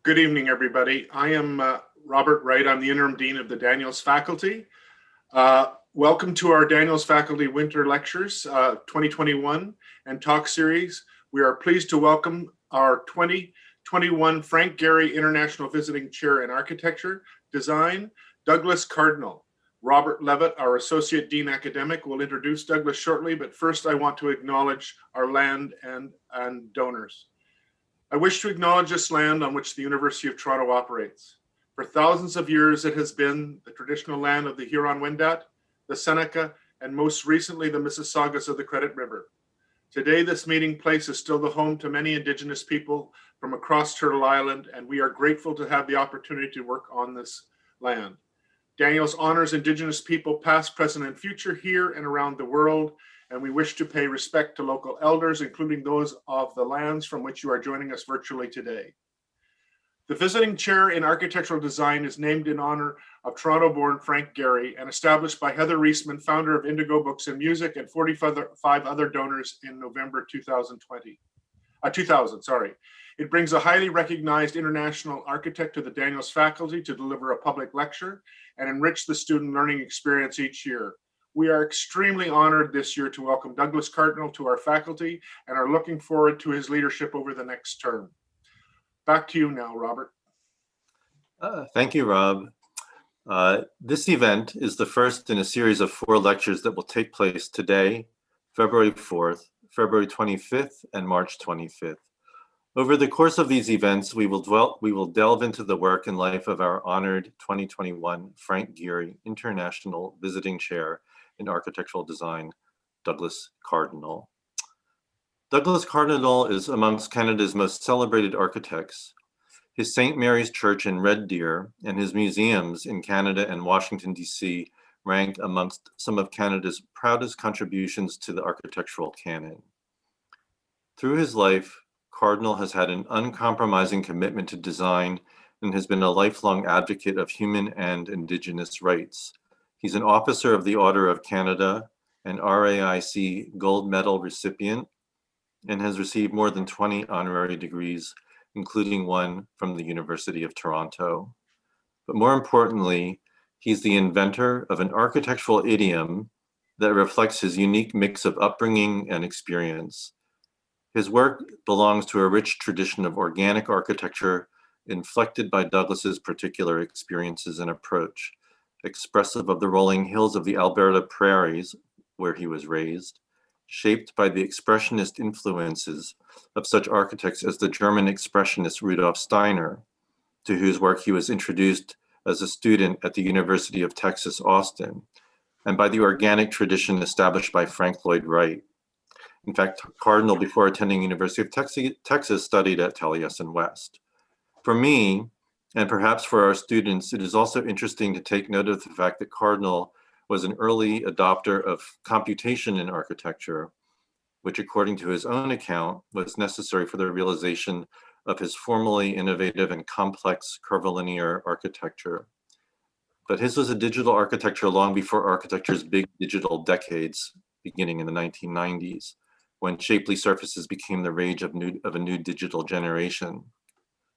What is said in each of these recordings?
Good evening, everybody. I am Robert Wright. I'm the interim dean of the Daniels faculty. Welcome to our Daniels Faculty Winter Lectures 2021 and talk series. We are pleased to welcome our 2021 Frank Gehry International Visiting Chair in Architecture Design, Douglas Cardinal. Robert Levitt, our Associate Dean Academic, will introduce Douglas shortly, but first I want to acknowledge our land and donors. I wish to acknowledge this land on which the University of Toronto operates. For thousands of years, it has been the traditional land of the Huron-Wendat, the Seneca, and most recently, the Mississaugas of the Credit River. Today, this meeting place is still the home to many Indigenous people from across Turtle Island, and we are grateful to have the opportunity to work on this land. Daniels honors Indigenous people past, present, and future here and around the world, and we wish to pay respect to local elders, including those of the lands from which you are joining us virtually today. The visiting chair in architectural design is named in honor of Toronto-born Frank Gehry and established by Heather Reisman, founder of Indigo Books and Music, and 45 other donors in November 2000. It brings a highly recognized international architect to the Daniels faculty to deliver a public lecture and enrich the student learning experience each year. We are extremely honored this year to welcome Douglas Cardinal to our faculty and are looking forward to his leadership over the next term. Back to you now, Robert. Thank you, Rob. This event is the first in a series of 4 lectures that will take place today, February 4th, February 25th, and March 25th. Over the course of these events, we will delve into the work and life of our honored 2021 Frank Gehry International Visiting Chair in Architectural Design, Douglas Cardinal. Douglas Cardinal is amongst Canada's most celebrated architects. His St. Mary's Church in Red Deer and his museums in Canada and Washington, D.C. rank amongst some of Canada's proudest contributions to the architectural canon. Through his life, Cardinal has had an uncompromising commitment to design and has been a lifelong advocate of human and Indigenous rights. He's an officer of the Order of Canada, an RAIC Gold Medal recipient, and has received more than 20 honorary degrees, including one from the University of Toronto. But more importantly, he's the inventor of an architectural idiom that reflects his unique mix of upbringing and experience. His work belongs to a rich tradition of organic architecture inflected by Douglas's particular experiences and approach, expressive of the rolling hills of the Alberta prairies where he was raised, shaped by the expressionist influences of such architects as the German expressionist Rudolf Steiner, to whose work he was introduced as a student at the University of Texas, Austin, and by the organic tradition established by Frank Lloyd Wright. In fact, Cardinal, before attending University of Texas, studied at Taliesin West. For me, and perhaps for our students, it is also interesting to take note of the fact that Cardinal was an early adopter of computation in architecture, which according to his own account was necessary for the realization of his formally innovative and complex curvilinear architecture. But his was a digital architecture long before architecture's big digital decades, beginning in the 1990s, when shapely surfaces became the rage of a new digital generation.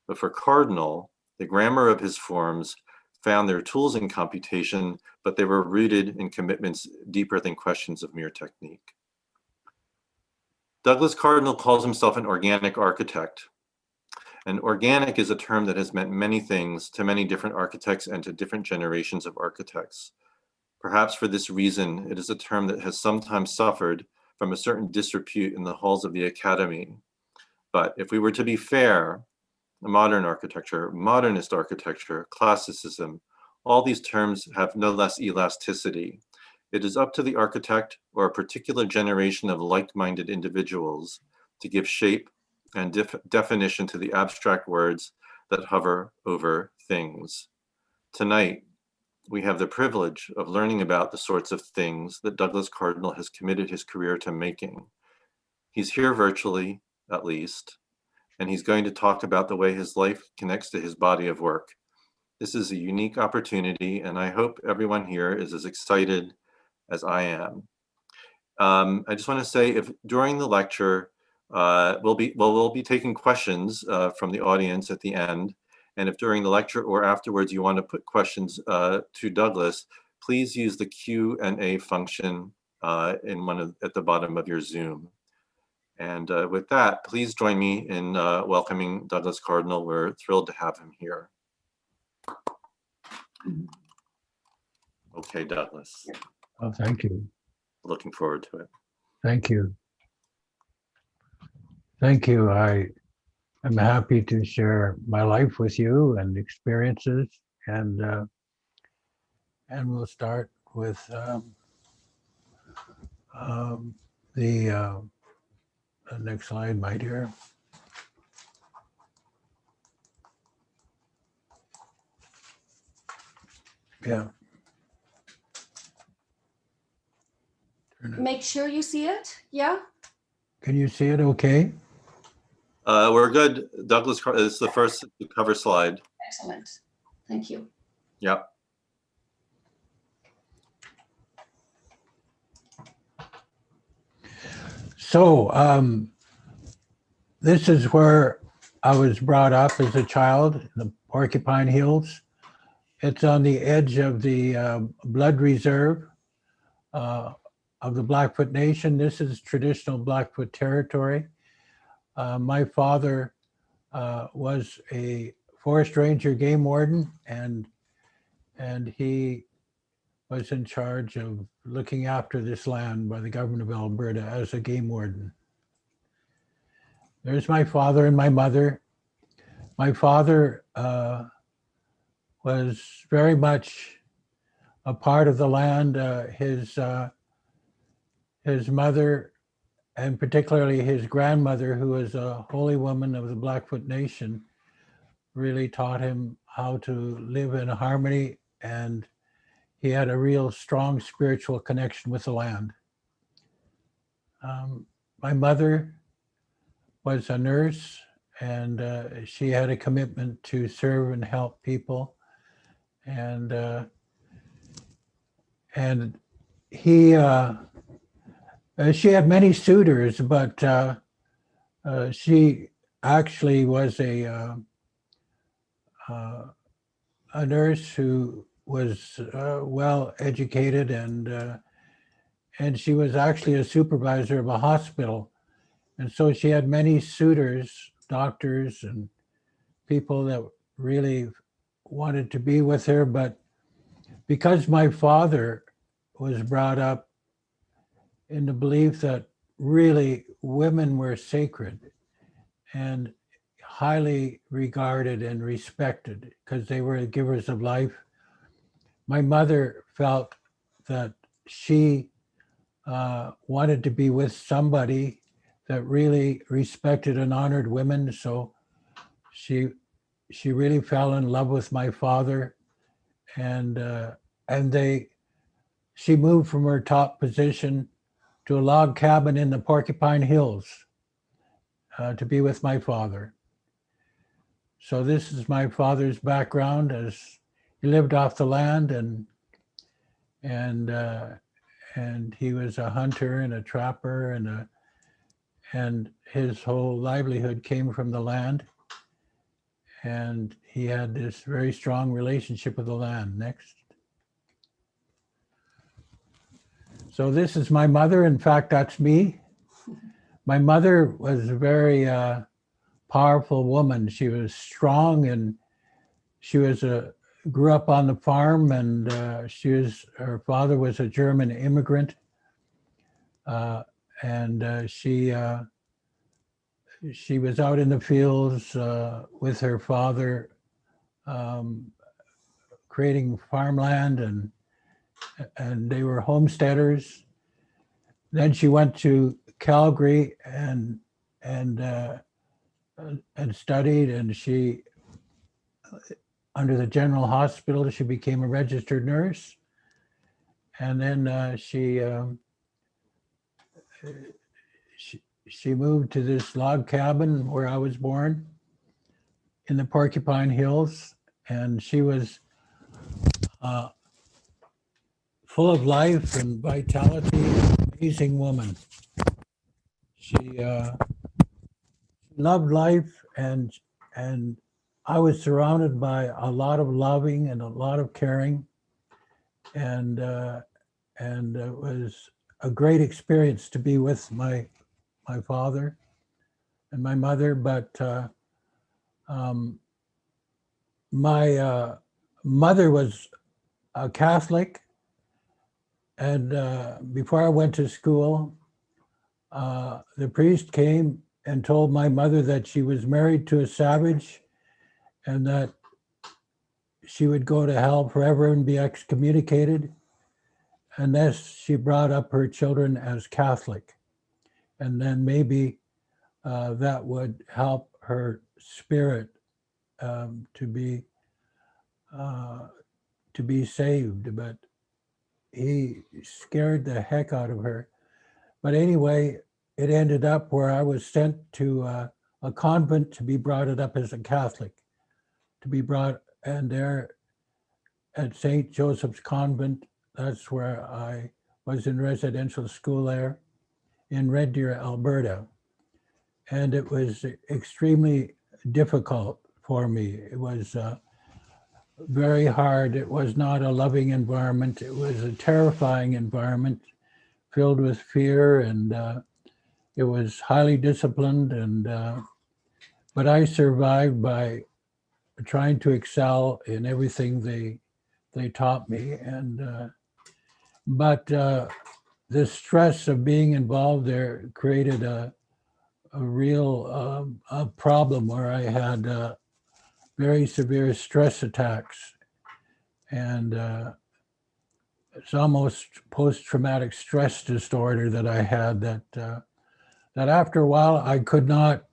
But for Cardinal, the grammar of his forms found their tools in computation, but they were rooted in commitments deeper than questions of mere technique. Douglas Cardinal calls himself an organic architect. And organic is a term that has meant many things to many different architects and to different generations of architects. Perhaps for this reason, it is a term that has sometimes suffered from a certain disrepute in the halls of the academy. But if we were to be fair, modern architecture, modernist architecture, classicism, all these terms have no less elasticity. It is up to the architect or a particular generation of like-minded individuals to give shape and definition to the abstract words that hover over things. Tonight, we have the privilege of learning about the sorts of things that Douglas Cardinal has committed his career to making. He's here virtually, at least, and he's going to talk about the way his life connects to his body of work. This is a unique opportunity, and I hope everyone here is as excited as I am. I just want to say, if during the lecture, we'll be taking questions from the audience at the end, And if during the lecture or afterwards you want to put questions to Douglas, please use the Q&A function at the bottom of your Zoom. And with that, please join me in welcoming Douglas Cardinal. We're thrilled to have him here. Okay, Douglas. Oh, thank you. Looking forward to it. Thank you. Thank you. I am happy to share my life with you and experiences, and we'll start with the next slide, my dear. Yeah. Make sure you see it. Yeah. Can you see it okay? We're good. Douglas, this is the first cover slide. Excellent. Thank you. Yep. So this is where I was brought up as a child, in the Porcupine Hills. It's on the edge of the blood reserve of the Blackfoot Nation. This is traditional Blackfoot territory. My father was a forest ranger game warden, and he was in charge of looking after this land by the government of Alberta as a game warden. There's my father and my mother. My father was very much a part of the land. His mother, and particularly his grandmother, who was a holy woman of the Blackfoot Nation, really taught him how to live in harmony, and he had a real strong spiritual connection with the land. My mother was a nurse, and she had a commitment to serve and help people. And she had many suitors, but she actually was a nurse who was well educated, and she was actually a supervisor of a hospital. And so she had many suitors, doctors and people that really wanted to be with her. But because my father was brought up in the belief that really women were sacred and highly regarded and respected because they were givers of life, my mother felt that she wanted to be with somebody that really respected and honored women. So she really fell in love with my father, and she moved from her top position to a log cabin in the Porcupine Hills to be with my father. So this is my father's background, as he lived off the land, and he was a hunter and a trapper, and his whole livelihood came from the land. And he had this very strong relationship with the land. Next. So this is my mother. In fact, that's me. My mother was a very powerful woman. She was strong, and she grew up on the farm, and her father was a German immigrant, and she was out in the fields with her father, creating farmland, and they were homesteaders. Then she went to Calgary and studied, and she, under the General Hospital, she became a registered nurse. And then she moved to this log cabin where I was born in the Porcupine Hills, and she was full of life and vitality, amazing woman. She loved life, and I was surrounded by a lot of loving and a lot of caring, and it was a great experience to be with my father and my mother. But my mother was a Catholic, and before I went to school, the priest came and told my mother that she was married to a savage and that she would go to hell forever and be excommunicated unless she brought up her children as Catholic. And then maybe that would help her spirit to be saved. But he scared the heck out of her. But anyway, it ended up where I was sent to a convent to be brought up as a Catholic, and there at St. Joseph's Convent, that's where I was in residential school there in Red Deer, Alberta. And it was extremely difficult for me. It was very hard. It was not a loving environment. It was a terrifying environment filled with fear, and it was highly disciplined. But I survived by trying to excel in everything they taught me. But the stress of being involved there created a real problem where I had very severe stress attacks, and it's almost post-traumatic stress disorder that I had, that after a while I could not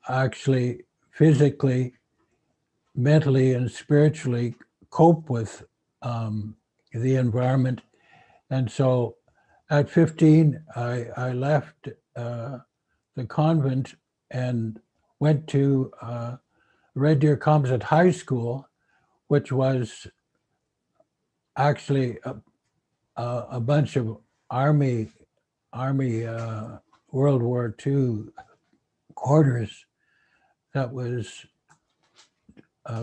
actually physically, mentally, and spiritually cope with the environment. And so at 15, I left the convent and went to Red Deer Composite High School, which was actually a bunch of Army World War II quarters that was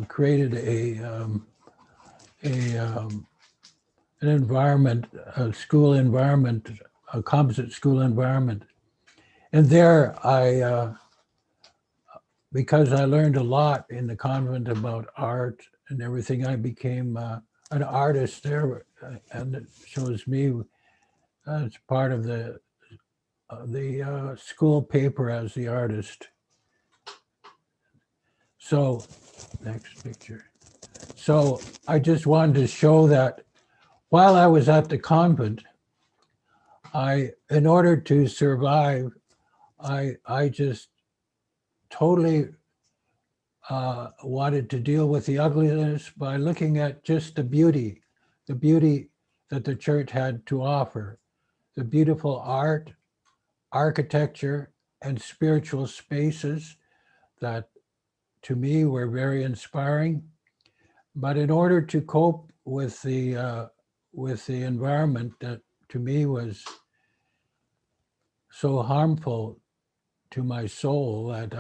created an environment, a school environment, a composite school environment. And there because I learned a lot in the convent about art and everything, I became an artist there, and it shows me as part of the school paper as the artist. So, next picture. So I just wanted to show that while I was at the convent, in order to survive, I just totally wanted to deal with the ugliness by looking at just the beauty that the church had to offer, the beautiful art, architecture, and spiritual spaces that to me were very inspiring. But in order to cope with the environment that to me was so harmful to my soul, that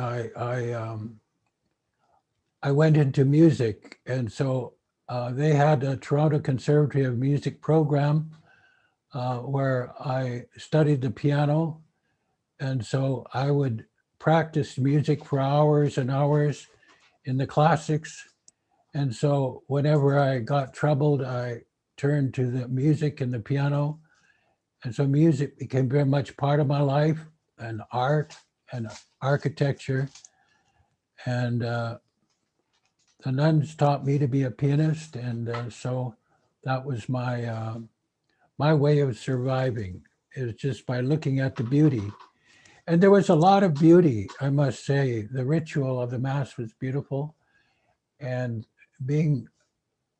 I went into music. And so they had a Toronto Conservative music program where I studied the piano. And so I would practice music for hours and hours in the classics. And so whenever I got troubled, I turned to the music and the piano. And so music became very much part of my life, and art and architecture. And the nuns taught me to be a pianist. And so that was my way of surviving, is just by looking at the beauty. And there was a lot of beauty, I must say. The ritual of the Mass was beautiful. And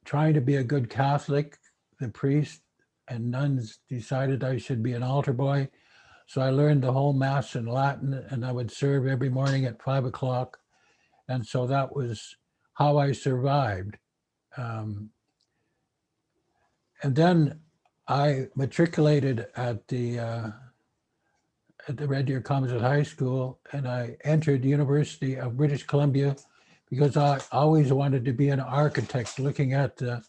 trying to be a good Catholic, the priest and nuns decided I should be an altar boy. So I learned the whole Mass in Latin, and I would serve every morning at 5 o'clock. And so that was how I survived. And then I matriculated at the Red Deer Composite High School, and I entered the University of British Columbia because I always wanted to be an architect, looking at the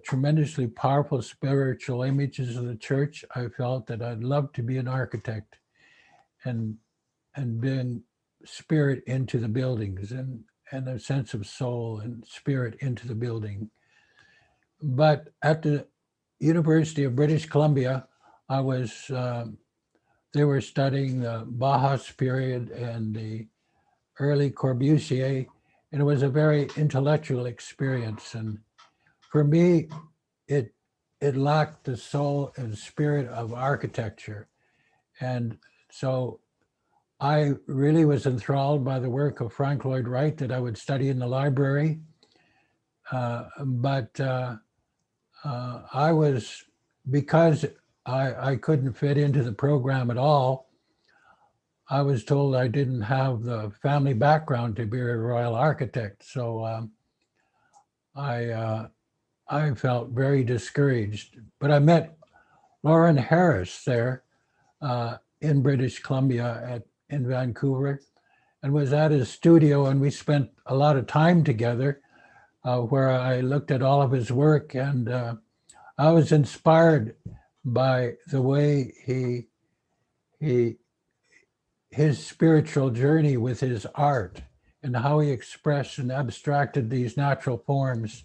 tremendously powerful spiritual images of the church. I felt that I'd love to be an architect and bring spirit into the buildings and a sense of soul and spirit into the building. But at the University of British Columbia, I was, they were studying the Bauhaus period and the early Corbusier, and it was a very intellectual experience. And for me, it lacked the soul and spirit of architecture. And so I really was enthralled by the work of Lloyd Wright that I would study in the library. But I was, because I couldn't fit into the program at all, I was told I didn't have the family background to be a royal architect. So I felt very discouraged. But I met Lauren Harris there in British Columbia in Vancouver, and was at his studio, and we spent a lot of time together where I looked at all of his work, and I was inspired by the way his spiritual journey with his art and how he expressed and abstracted these natural forms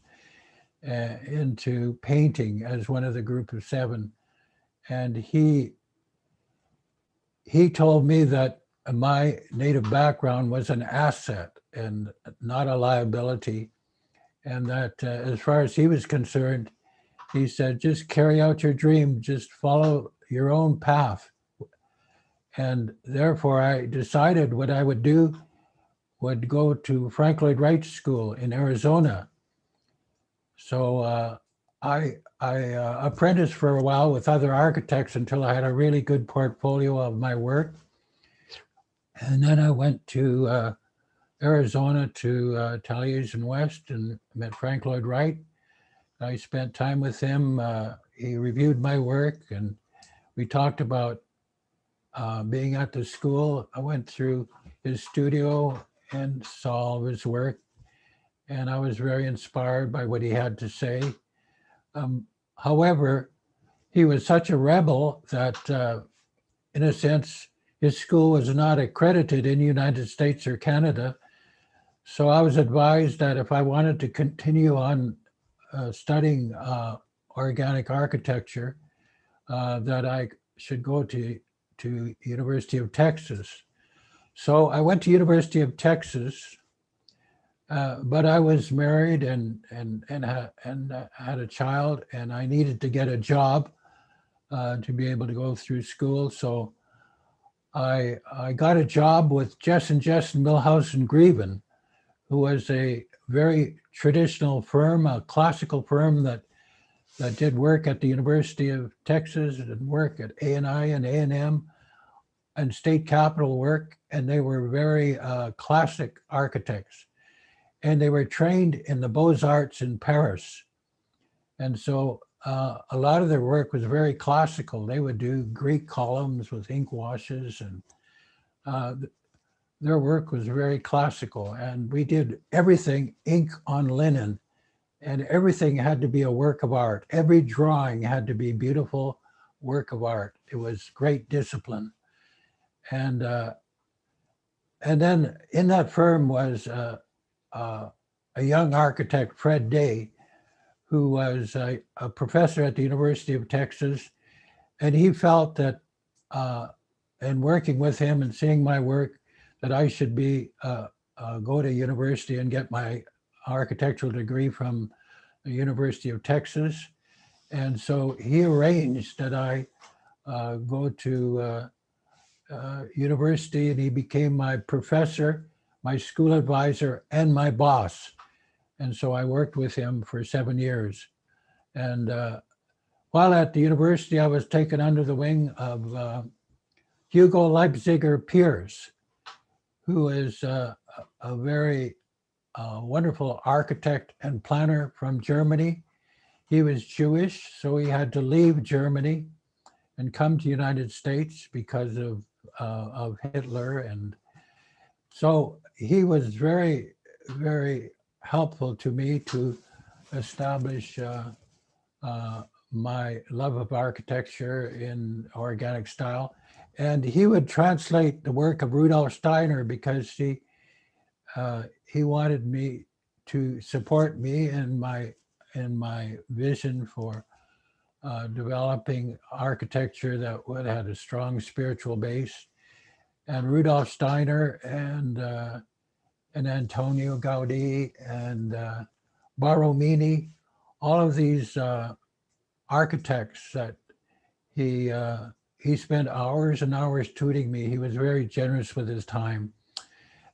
into painting as one of the group of seven. And he told me that my native background was an asset and not a liability. And that as far as he was concerned, he said, just carry out your dream, just follow your own path. And therefore I decided what I would do would go to Lloyd Wright School in Arizona. So I apprenticed for a while with other architects until I had a really good portfolio of my work. And then I went to Arizona to Taliesin West and met Lloyd Wright. I spent time with him. He reviewed my work and we talked about being at the school. I went through his studio and saw all of his work, and I was very inspired by what he had to say. However, he was such a rebel that in a sense, his school was not accredited in the United States or Canada. So I was advised that if I wanted to continue on studying organic architecture, that I should go to University of Texas. So I went to University of Texas, but I was married and had a child, and I needed to get a job to be able to go through school. So I got a job with Jess and Millhouse and Greven, who was a very traditional firm, a classical firm that did work at the University of Texas and work at A&I and A&M and state capitol work. And they were very classic architects. And they were trained in the Beaux-Arts in Paris. And so a lot of their work was very classical. They would do Greek columns with ink washes, and their work was very classical. And we did everything ink on linen, and everything had to be a work of art. Every drawing had to be beautiful work of art. It was great discipline. And then in that firm was a young architect, Fred Day, who was a professor at the University of Texas. And he felt that in working with him and seeing my work, that I should go to university and get my architectural degree from the University of Texas. And so he arranged that I go to university, and he became my professor, my school advisor, and my boss. And so I worked with him for 7 years. And while at the university, I was taken under the wing of Hugo Leipziger Pierce, who is a very wonderful architect and planner from Germany. He was Jewish, so he had to leave Germany and come to the United States because of Hitler. And so he was very very helpful to me to establish my love of architecture in organic style. And he would translate the work of Rudolf Steiner because he wanted me to support me in my vision for developing architecture that would have a strong spiritual base. And Rudolf Steiner and Antonio Gaudí and Borromini, all of these architects that he spent hours and hours tutoring me. He was very generous with his time.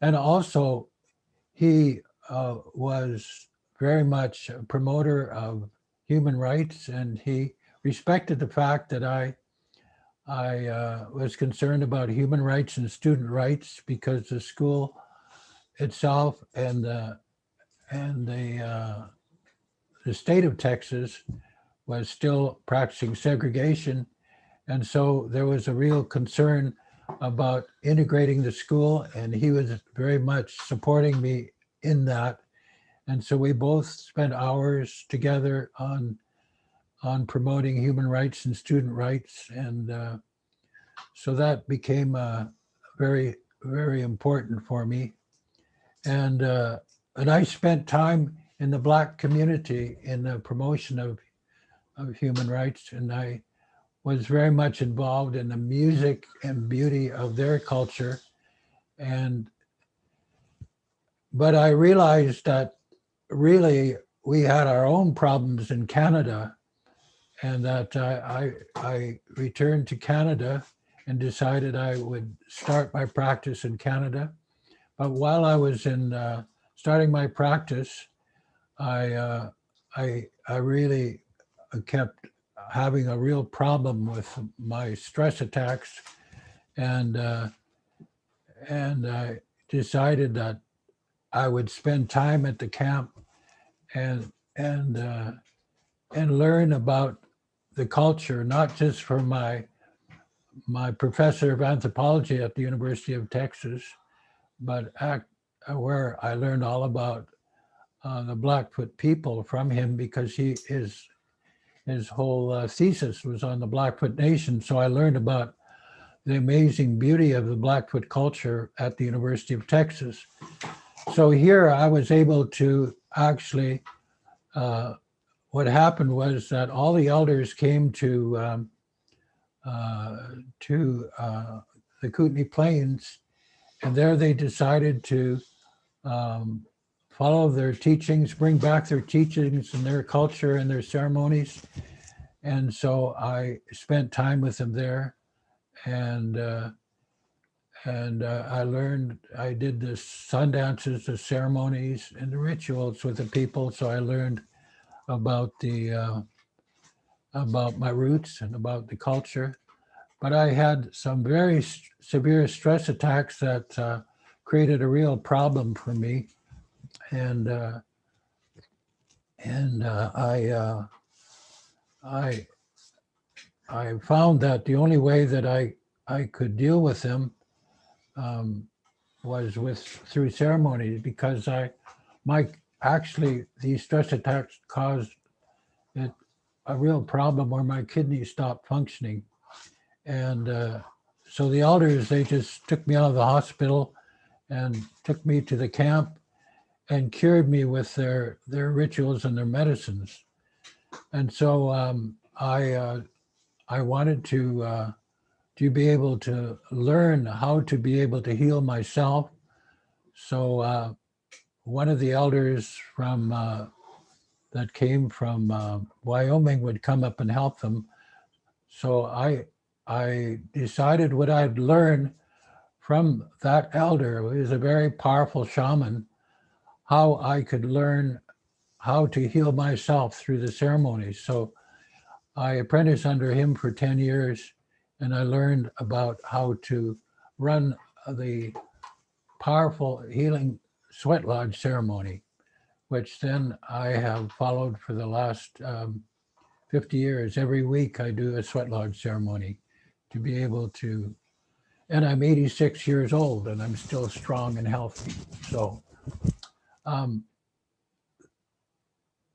And also he was very much a promoter of human rights, and he respected the fact that I was concerned about human rights and student rights, because the school itself and the state of Texas was still practicing segregation. And so there was a real concern about integrating the school, and he was very much supporting me in that. And so we both spent hours together on promoting human rights and student rights. And so that became very, very important for me. And I spent time in the Black community in the promotion of human rights. And I was very much involved in the music and beauty of their culture. But I realized that really we had our own problems in Canada, and that I returned to Canada and decided I would start my practice in Canada. But while I was starting my practice, I really kept having a real problem with my stress attacks, and I decided that I would spend time at the camp and learn about the culture, not just from my professor of anthropology at the University of Texas, but where I learned all about the Blackfoot people from him, because his whole thesis was on the Blackfoot Nation. So I learned about the amazing beauty of the Blackfoot culture at the University of Texas. So here I was able to actually, what happened was that all the elders came to the Kootenai Plains, and there they decided to follow their teachings, bring back their teachings and their culture and their ceremonies. And so I spent time with them there, and I learned, I did the sun dances, the ceremonies and the rituals with the people. So I learned about about my roots and about the culture. But I had some very severe stress attacks that created a real problem for me. And I found that the only way that I could deal with them was through ceremonies, because actually these stress attacks caused a real problem where my kidneys stopped functioning. And so the elders, they just took me out of the hospital and took me to the camp and cured me with their rituals and their medicines. And so I wanted to be able to learn how to be able to heal myself. So one of the elders that came from Wyoming would come up and help them. So I decided what I'd learn from that elder, who is a very powerful shaman, how I could learn how to heal myself through the ceremonies. So I apprenticed under him for 10 years, and I learned about how to run the powerful healing sweat lodge ceremony, which then I have followed for the last 50 years. Every week I do a sweat lodge ceremony to be able to, and I'm 86 years old and I'm still strong and healthy. So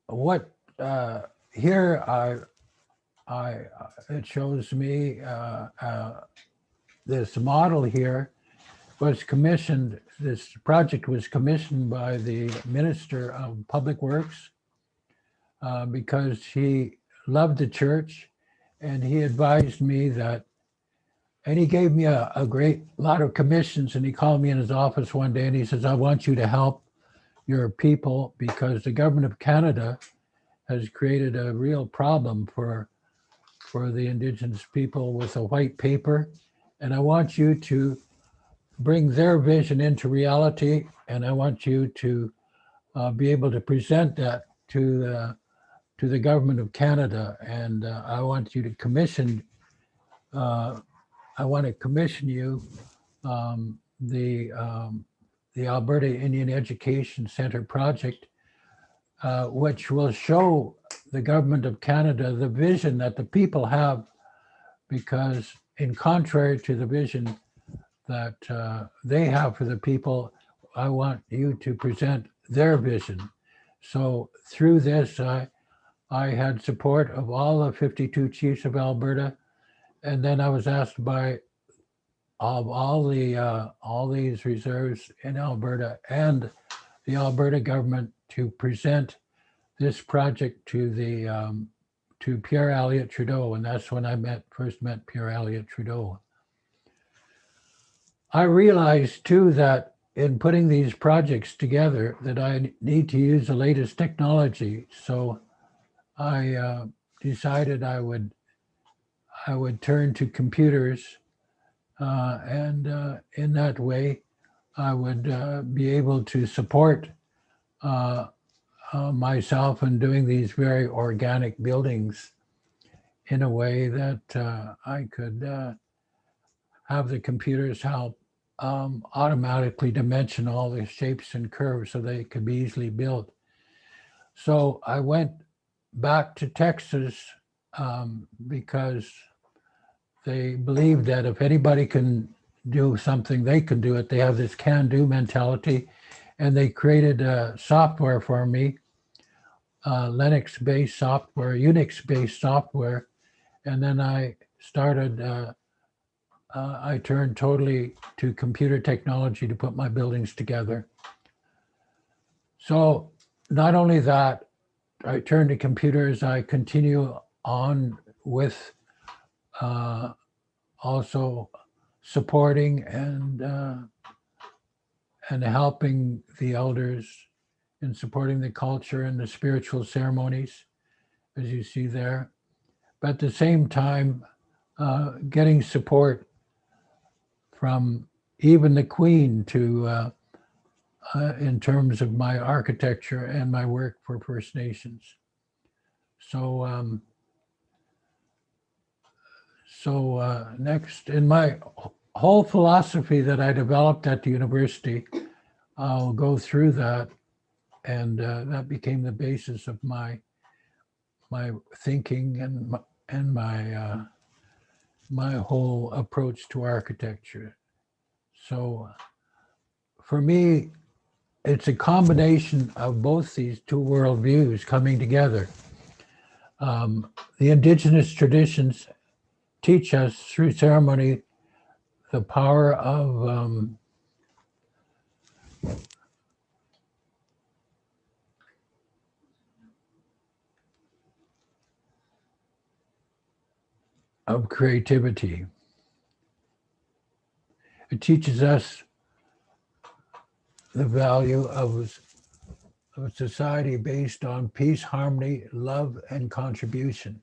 What here it shows me this model here was commissioned. This project was commissioned by the Minister of Public Works because he loved the church, and he advised me that, and he gave me a great lot of commissions, and he called me in his office one day and he says, I want you to help your people because the government of Canada has created a real problem for the Indigenous people with a white paper. And I want you to bring their vision into reality. And I want you to be able to present that to the government of Canada. And I want you to commission, I want to commission you the Alberta Indian Education Center project, which will show the government of Canada the vision that the people have, because in contrary to the vision that they have for the people, I want you to present their vision. So through this, I had support of all the 52 chiefs of Alberta, and then I was asked by all these reserves in Alberta and the Alberta government to present this project to the to Pierre Elliott Trudeau, and that's when I first met Pierre Elliott Trudeau. I realized too that in putting these projects together that I need to use the latest technology. So I decided I would turn to computers, and in that way I would be able to support myself in doing these very organic buildings in a way that I could have the computers help automatically dimension all the shapes and curves so they could be easily built. So I went back to Texas because they believe that if anybody can do something, they can do it. They have this can-do mentality, and they created software for me, Linux-based software, Unix-based software, and then I started, I turned totally to computer technology to put my buildings together. So not only that, I turned to computers, I continue on with also supporting and helping the elders in supporting the culture and the spiritual ceremonies, as you see there. But at the same time, getting support from even the Queen to in terms of my architecture and my work for First Nations. So next, in my whole philosophy that I developed at the university, I'll go through that, and that became the basis of my thinking and my whole approach to architecture. So for me, it's a combination of both these two worldviews coming together. The Indigenous traditions teach us through ceremony the power of creativity. It teaches us the value of a society based on peace, harmony, love, and contribution.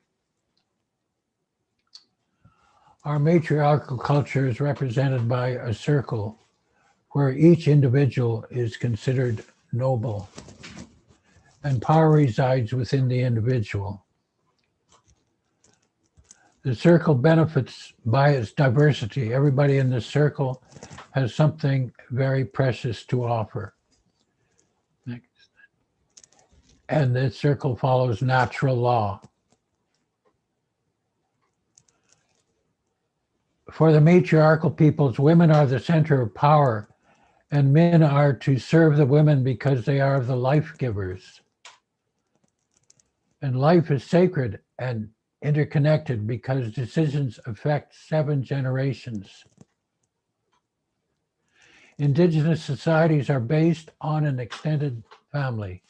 Our matriarchal culture is represented by a circle where each individual is considered noble, and power resides within the individual. The circle benefits by its diversity. Everybody in the circle has something very precious to offer. Next. And the circle follows natural law. For the matriarchal peoples, women are the center of power And men are to serve the women because they are the life givers. And life is sacred and interconnected because decisions affect 7 generations. Indigenous societies are based on an extended family,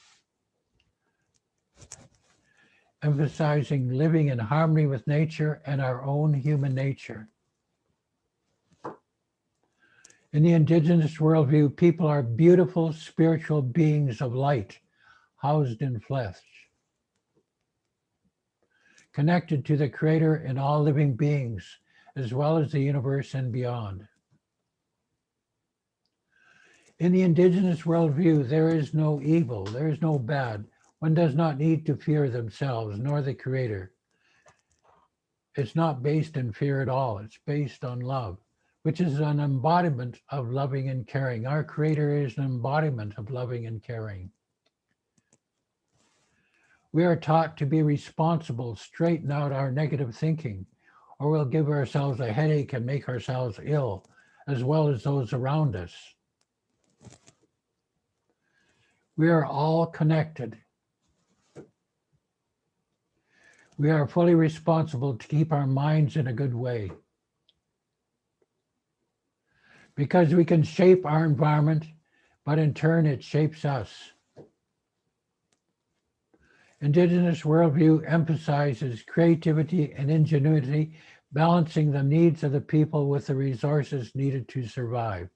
emphasizing living in harmony with nature and our own human nature. In the Indigenous worldview, people are beautiful spiritual beings of light, housed in flesh, connected to the Creator and all living beings, as well as the universe and beyond. In the Indigenous worldview, there is no evil, there is no bad. One does not need to fear themselves nor the Creator. It's not based in fear at all. It's based on love, which is an embodiment of loving and caring. Our Creator is an embodiment of loving and caring. We are taught to be responsible, straighten out our negative thinking, or we'll give ourselves a headache and make ourselves ill, as well as those around us. We are all connected. We are fully responsible to keep our minds in a good way. Because we can shape our environment, but in turn it shapes us. Indigenous worldview emphasizes creativity and ingenuity, balancing the needs of the people with the resources needed to survive.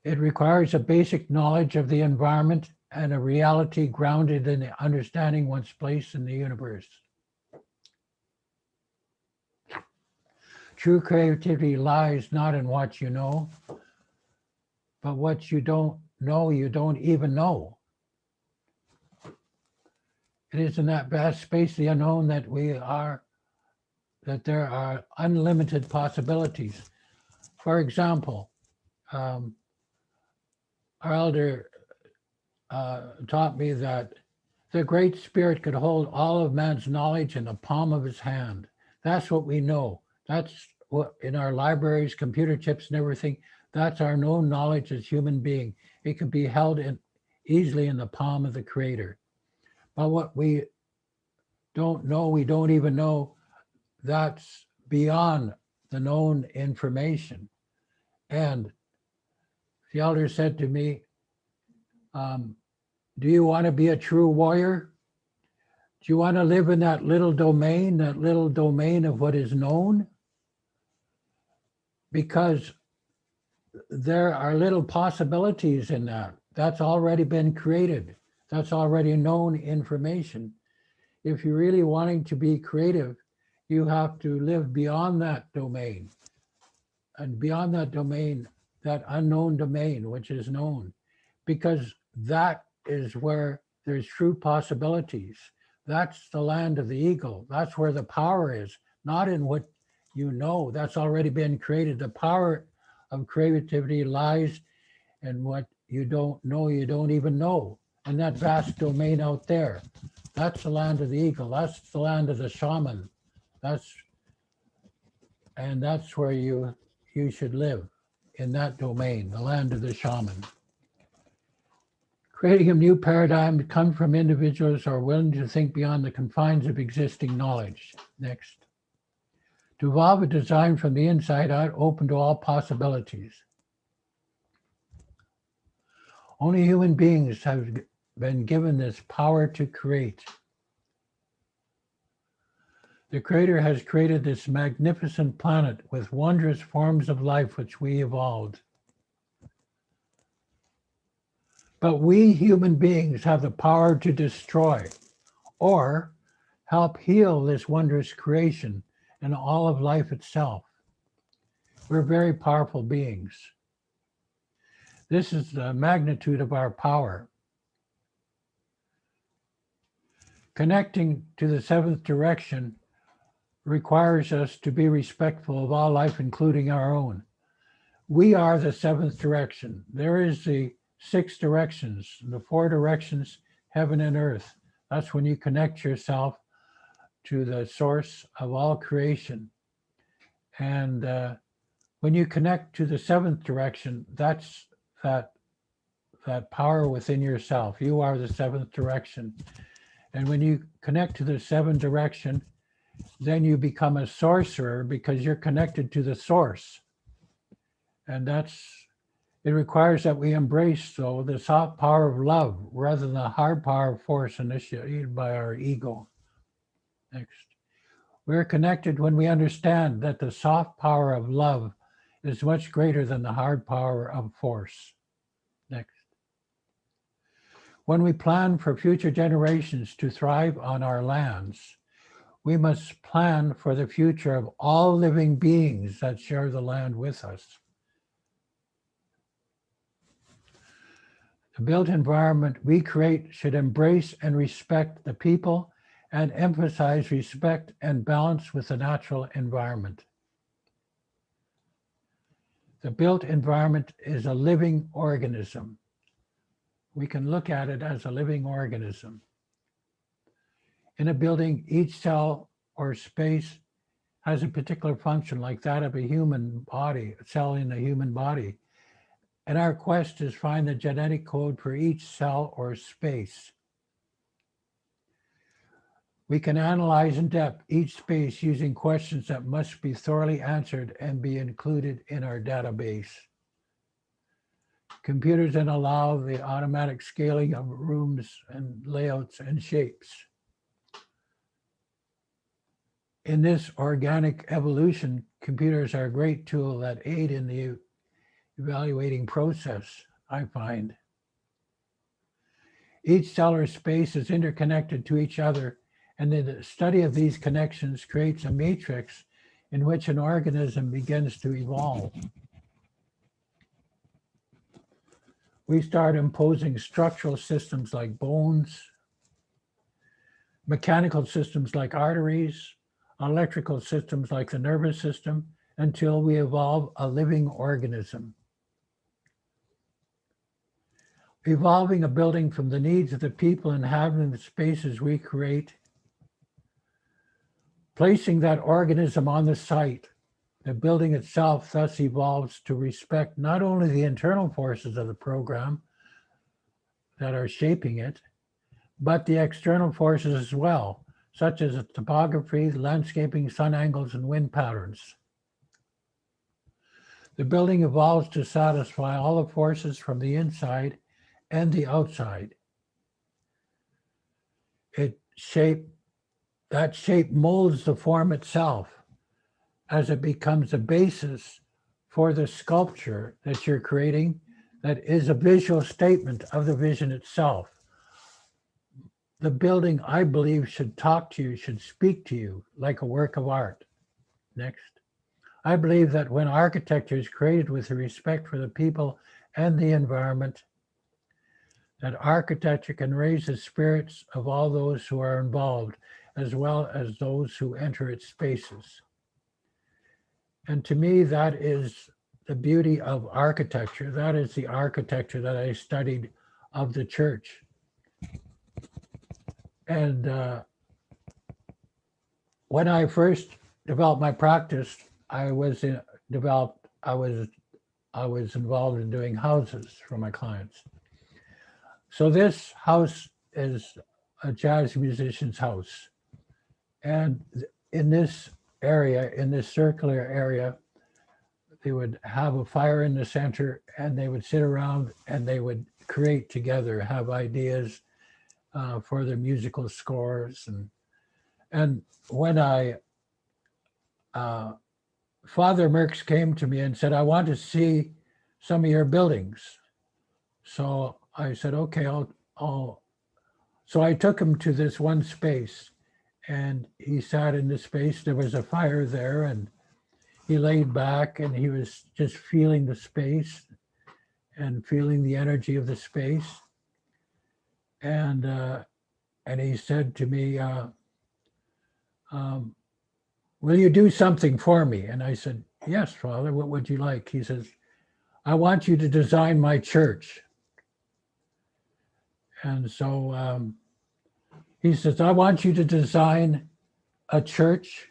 It requires a basic knowledge of the environment and a reality grounded in understanding one's place in the universe. True creativity lies not in what you know, but what you don't know, you don't even know. It is in that vast space, the unknown, that there are unlimited possibilities. For example, our elder taught me that the Great Spirit could hold all of man's knowledge in the palm of his hand. That's what we know. That's what in our libraries, computer chips and everything, that's our known knowledge as human being. It could be held easily in the palm of the Creator. But what we don't know, we don't even know, that's beyond the known information. And the elder said to me, do you want to be a true warrior? Do you want to live in that little domain of what is known? Because there are little possibilities in that. That's already been created. That's already known information. If you're really wanting to be creative, you have to live beyond that domain. And beyond that domain, that unknown domain, which is known, because that is where there's true possibilities. That's the land of the eagle. That's where the power is, not in what you know. That's already been created. The power of creativity lies in what you don't know, you don't even know. And that vast domain out there, that's the land of the eagle. That's the land of the shaman. That's where you should live, in that domain, the land of the shaman. Creating a new paradigm comes from individuals who are willing to think beyond the confines of existing knowledge. Next. To evolve a design from the inside out, open to all possibilities. Only human beings have been given this power to create. The Creator has created this magnificent planet with wondrous forms of life which we evolved. But we human beings have the power to destroy or help heal this wondrous creation and all of life itself. We're very powerful beings. This is the magnitude of our power. Connecting to the 7th direction requires us to be respectful of all life, including our own. We are the 7th direction. There is the 6 directions, the 4 directions, heaven and earth. That's when you connect yourself to the source of all creation. And When you connect to the seventh direction, that's that power within yourself. You are the seventh direction. And when you connect to the seventh direction, then you become a sorcerer because you're connected to the source. And it requires that we embrace, though, the soft power of love rather than the hard power of force initiated by our ego. Next. We're connected when we understand that the soft power of love is much greater than the hard power of force. Next. When we plan for future generations to thrive on our lands, we must plan for the future of all living beings that share the land with us. The built environment we create should embrace and respect the people and emphasize respect and balance with the natural environment. The built environment is a living organism. We can look at it as a living organism. In a building, each cell or space has a particular function like that of a human body, a cell in a human body. And our quest is find the genetic code for each cell or space. We can analyze in depth each space using questions that must be thoroughly answered and be included in our database. Computers then allow the automatic scaling of rooms and layouts and shapes. In this organic evolution, computers are a great tool that aid in the evaluating process, I find. Each cell or space is interconnected to each other, and the study of these connections creates a matrix in which an organism begins to evolve. We start imposing structural systems like bones, mechanical systems like arteries, electrical systems like the nervous system, until we evolve a living organism. Evolving a building from the needs of the people inhabiting the spaces we create, placing that organism on the site, the building itself thus evolves to respect not only the internal forces of the program that are shaping it, but the external forces as well, such as topography, landscaping, sun angles, and wind patterns. The building evolves to satisfy all the forces from the inside and the outside. That shape molds the form itself as it becomes a basis for the sculpture that you're creating that is a visual statement of the vision itself. The building, I believe, should talk to you, should speak to you like a work of art. Next. I believe that when architecture is created with respect for the people and the environment, that architecture can raise the spirits of all those who are involved, as well as those who enter its spaces. And to me, that is the beauty of architecture. That is the architecture that I studied of the church. And when I first developed my practice, I was involved in doing houses for my clients. So this house is a jazz musician's house. And in this area, in this circular area, they would have a fire in the center and they would sit around and they would create together, have ideas for their musical scores. And when Father Merckx came to me and said, I want to see some of your buildings. So I said, okay, so I took him to this one space and he sat in the space. There was a fire there and he laid back and he was just feeling the space and feeling the energy of the space. And he said to me, will you do something for me? And I said, yes, Father, what would you like? He says, I want you to design my church. And so he says, I want you to design a church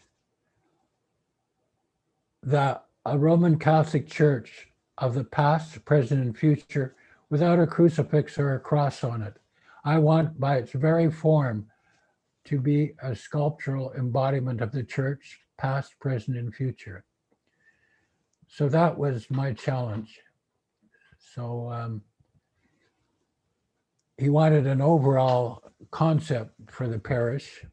that a Roman Catholic church of the past, present, and future without a crucifix or a cross on it. I want, by its very form, to be a sculptural embodiment of the church, past, present, and future. So that was my challenge. So he wanted an overall concept for the parish,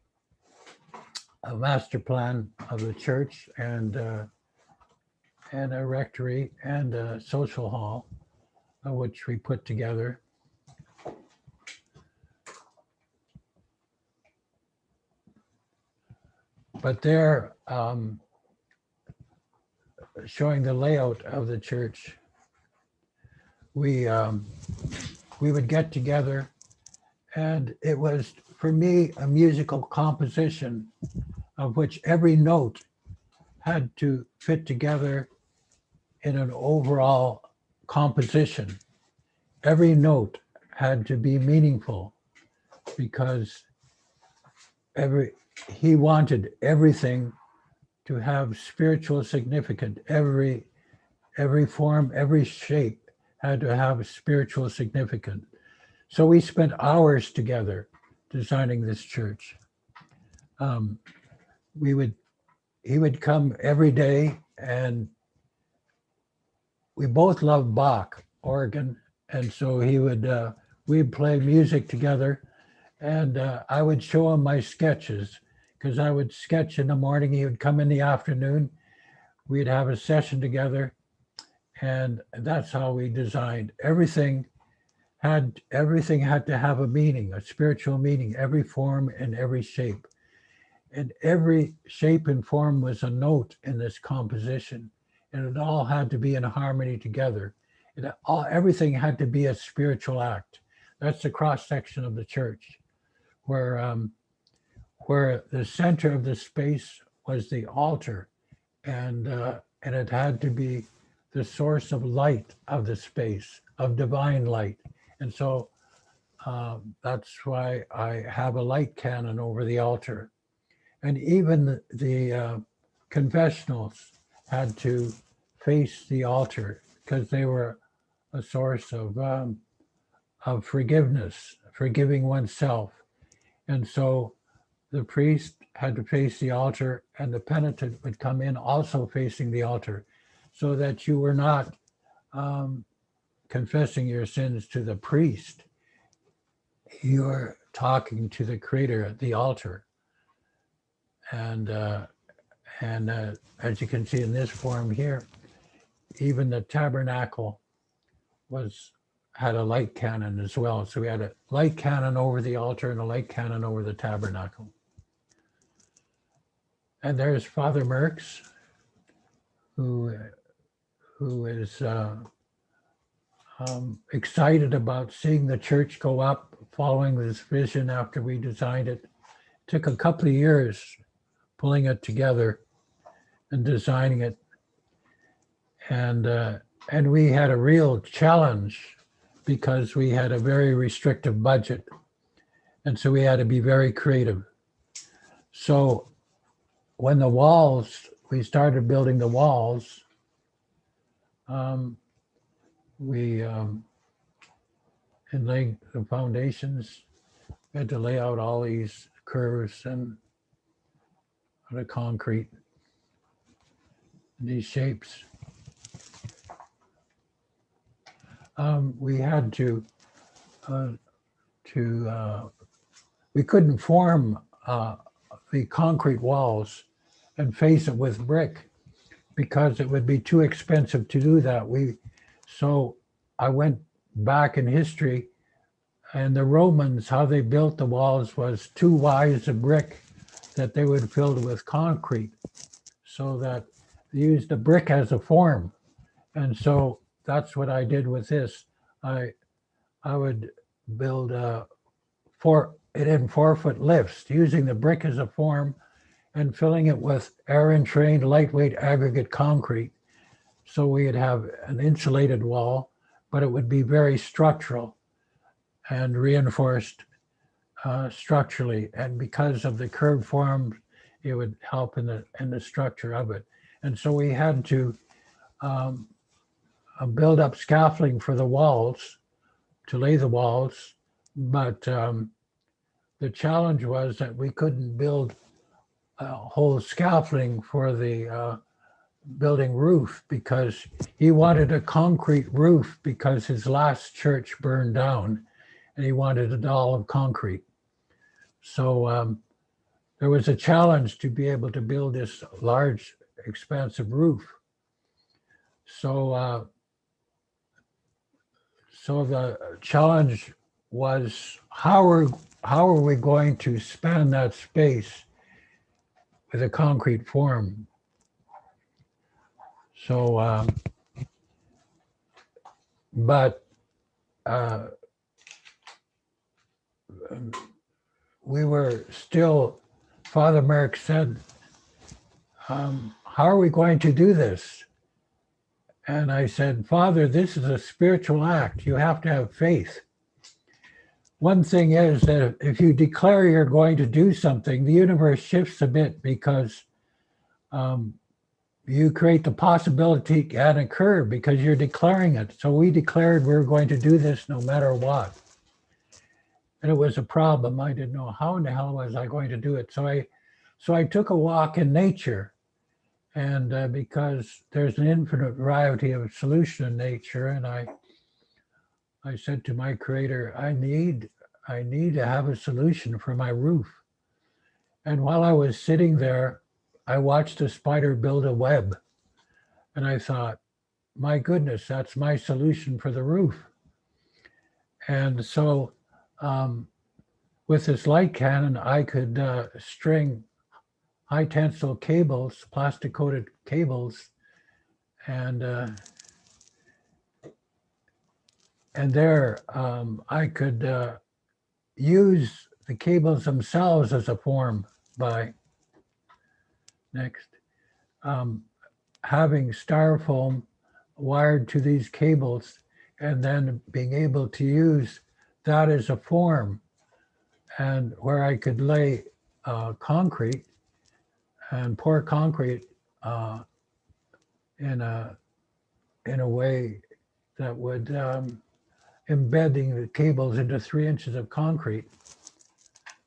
a master plan of the church, and a rectory and a social hall, which we put together. But there, showing the layout of the church, we would get together, and it was, for me, a musical composition of which every note had to fit together in an overall composition. Every note had to be meaningful because he wanted everything to have spiritual significance. Every form, every shape had to have spiritual significance. So we spent hours together designing this church. He would come every day, and we both loved Bach, organ, and so we'd play music together, and I would show him my sketches, because I would sketch in the morning, he would come in the afternoon, we'd have a session together, and that's how we designed. Everything had to have a meaning, a spiritual meaning, every form and every shape. And every shape and form was a note in this composition, and it all had to be in harmony together. Everything had to be a spiritual act. That's the cross section of the church, where the center of the space was the altar, and it had to be the source of light of the space, of divine light. And so that's why I have a light cannon over the altar. And even the confessionals had to face the altar because they were a source of forgiveness, forgiving oneself. And so the priest had to face the altar, and the penitent would come in also facing the altar, so that you were not confessing your sins to the priest. You're talking to the Creator at the altar. And as you can see in this form here, even the tabernacle had a light cannon as well. So we had a light cannon over the altar and a light cannon over the tabernacle. And there's Father Merckx, who is excited about seeing the church go up, following this vision after we designed it. It took a couple of years pulling it together and designing it. And we had a real challenge because we had a very restrictive budget. And so we had to be very creative. So when we started building the walls, in laying the foundations, we had to lay out all these curves and the concrete, these shapes. We had to we couldn't form the concrete walls and face it with brick because it would be too expensive to do that. So I went back in history, and the Romans, how they built the walls was 2 wides of brick that they would fill with concrete, so that they used the brick as a form. And so that's what I did with this. I would build it in 4-foot lifts, using the brick as a form and filling it with air-entrained lightweight aggregate concrete. So we'd have an insulated wall, but it would be very structural and reinforced structurally. And because of the curved form, it would help in the structure of it. And so we had to um, a build-up scaffolding for the walls, to lay the walls, but the challenge was that we couldn't build a whole scaffolding for the building roof because he wanted a concrete roof because his last church burned down and he wanted it all of concrete. So there was a challenge to be able to build this large, expansive roof. So the challenge was how are we going to span that space with a concrete form? So, but we were still, Father Merrick said, how are we going to do this? And I said, Father, this is a spiritual act. You have to have faith. One thing is that if you declare you're going to do something, the universe shifts a bit because you create the possibility it can occur because you're declaring it. So we declared we were going to do this no matter what. And it was a problem. I didn't know how in the hell was I going to do it. So I took a walk in nature. And because there's an infinite variety of solution in nature, and I said to my creator, I need to have a solution for my roof. And while I was sitting there, I watched a spider build a web. And I thought, my goodness, that's my solution for the roof. And so with this light cannon, I could string high tensile cables, plastic coated cables, and there I could use the cables themselves as a form by having styrofoam wired to these cables and then being able to use that as a form, and where I could lay concrete and pour concrete in a way that would embedding the cables into 3 inches of concrete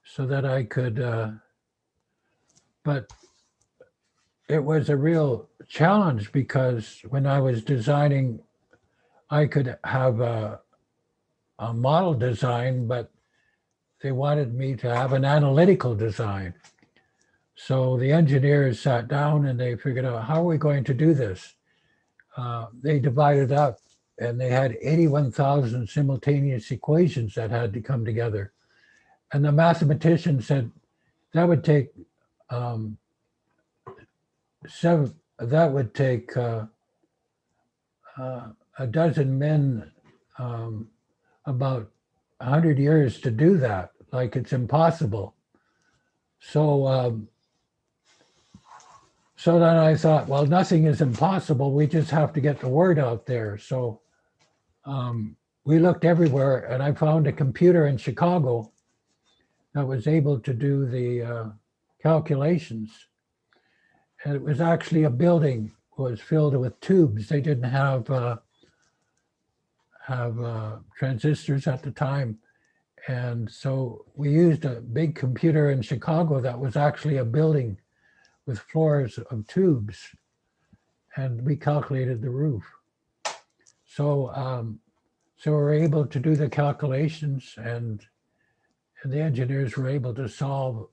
so that I could, but it was a real challenge because when I was designing, I could have a model design, but they wanted me to have an analytical design. So the engineers sat down and they figured out, how are we going to do this? They divided up and they had 81,000 simultaneous equations that had to come together. And the mathematician said that would take a dozen men about 100 years to do that. Like it's impossible. So then I thought, well, nothing is impossible. We just have to get the word out there. So we looked everywhere, and I found a computer in Chicago that was able to do the calculations. And it was actually a building was filled with tubes. They didn't have transistors at the time. And so we used a big computer in Chicago that was actually a building with floors of tubes, and we calculated the roof. So so we're able to do the calculations, and the engineers were able to solve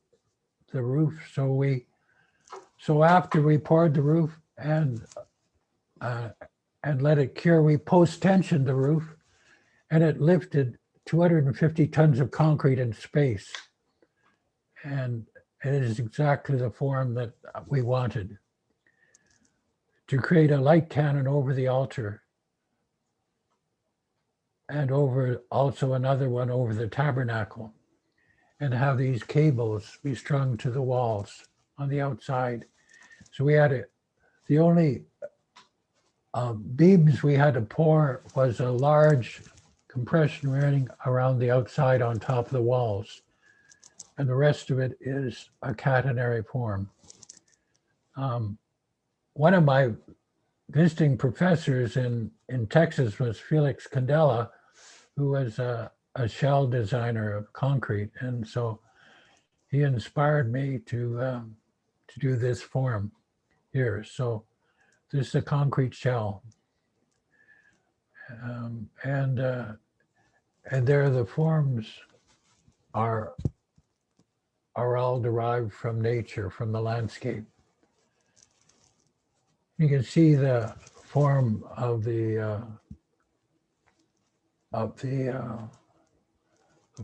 the roof. So after we poured the roof and let it cure, we post-tensioned the roof, and it lifted 250 tons of concrete in space. And it is exactly the form that we wanted, to create a light cannon over the altar and over also another one over the tabernacle, and have these cables be strung to the walls on the outside. So we had the only beams we had to pour was a large compression ring around the outside on top of the walls. And the rest of it is a catenary form. One of my visiting professors in Texas was Felix Candela, who was a shell designer of concrete. And so he inspired me to do this form here. So this is a concrete shell. And there the forms are all derived from nature, from the landscape. You can see the form of the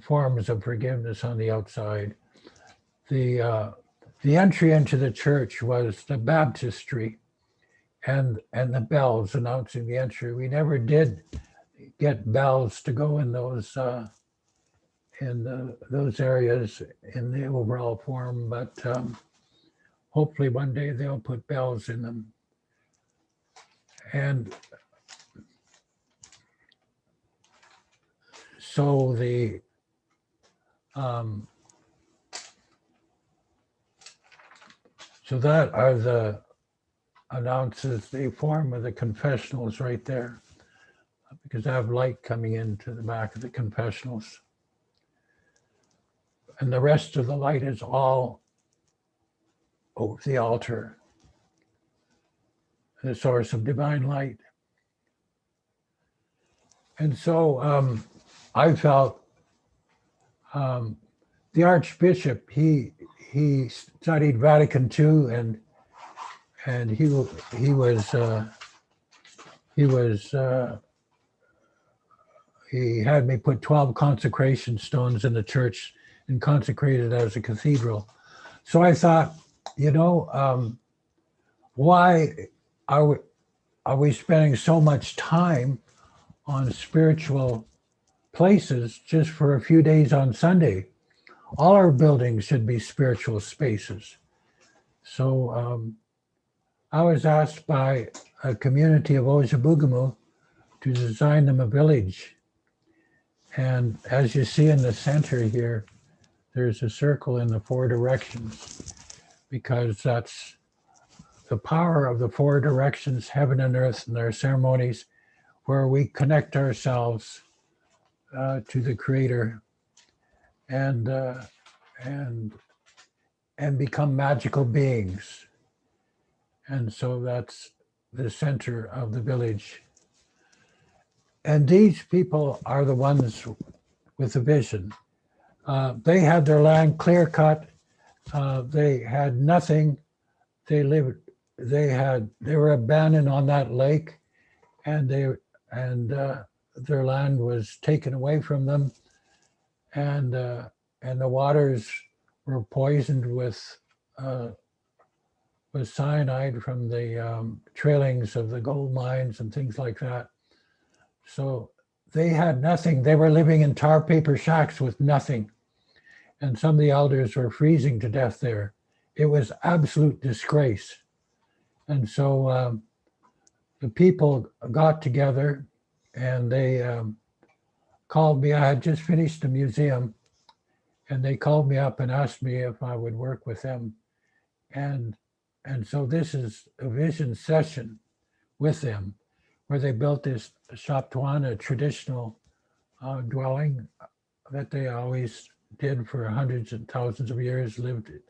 forms of forgiveness on the outside. The entry into the church was the baptistry and the bells announcing the entry. We never did get bells to go in those areas in the overall form, but hopefully one day they'll put bells in them. And so so that are the announces the form of the confessionals right there, because I have light coming into the back of the confessionals. And the rest of the light is all over the altar, the source of divine light. And so I felt the Archbishop, he studied Vatican II, and he had me put 12 consecration stones in the church and consecrate it as a cathedral. So I thought, why are we spending so much time on spiritual places just for a few days on Sunday? All our buildings should be spiritual spaces. So I was asked by a community of Ojabugamu to design them a village. And as you see in the center here, there's a circle in the 4 directions, because that's the power of the 4 directions, heaven and earth, and their ceremonies, where we connect ourselves to the Creator and become magical beings. And so that's the center of the village. And these people are the ones with the vision. They had their land clear cut. They had nothing. They were abandoned on that lake, and their land was taken away from them, and the waters were poisoned with cyanide from the trailings of the gold mines and things like that. So they had nothing. They were living in tar paper shacks with nothing. And some of the elders were freezing to death there. It was absolute disgrace. And so the people got together and they called me. I had just finished a museum, and they called me up and asked me if I would work with them. And so this is a vision session with them, where they built this Shoptuan, a traditional dwelling that they always did for hundreds and thousands of years, lived it.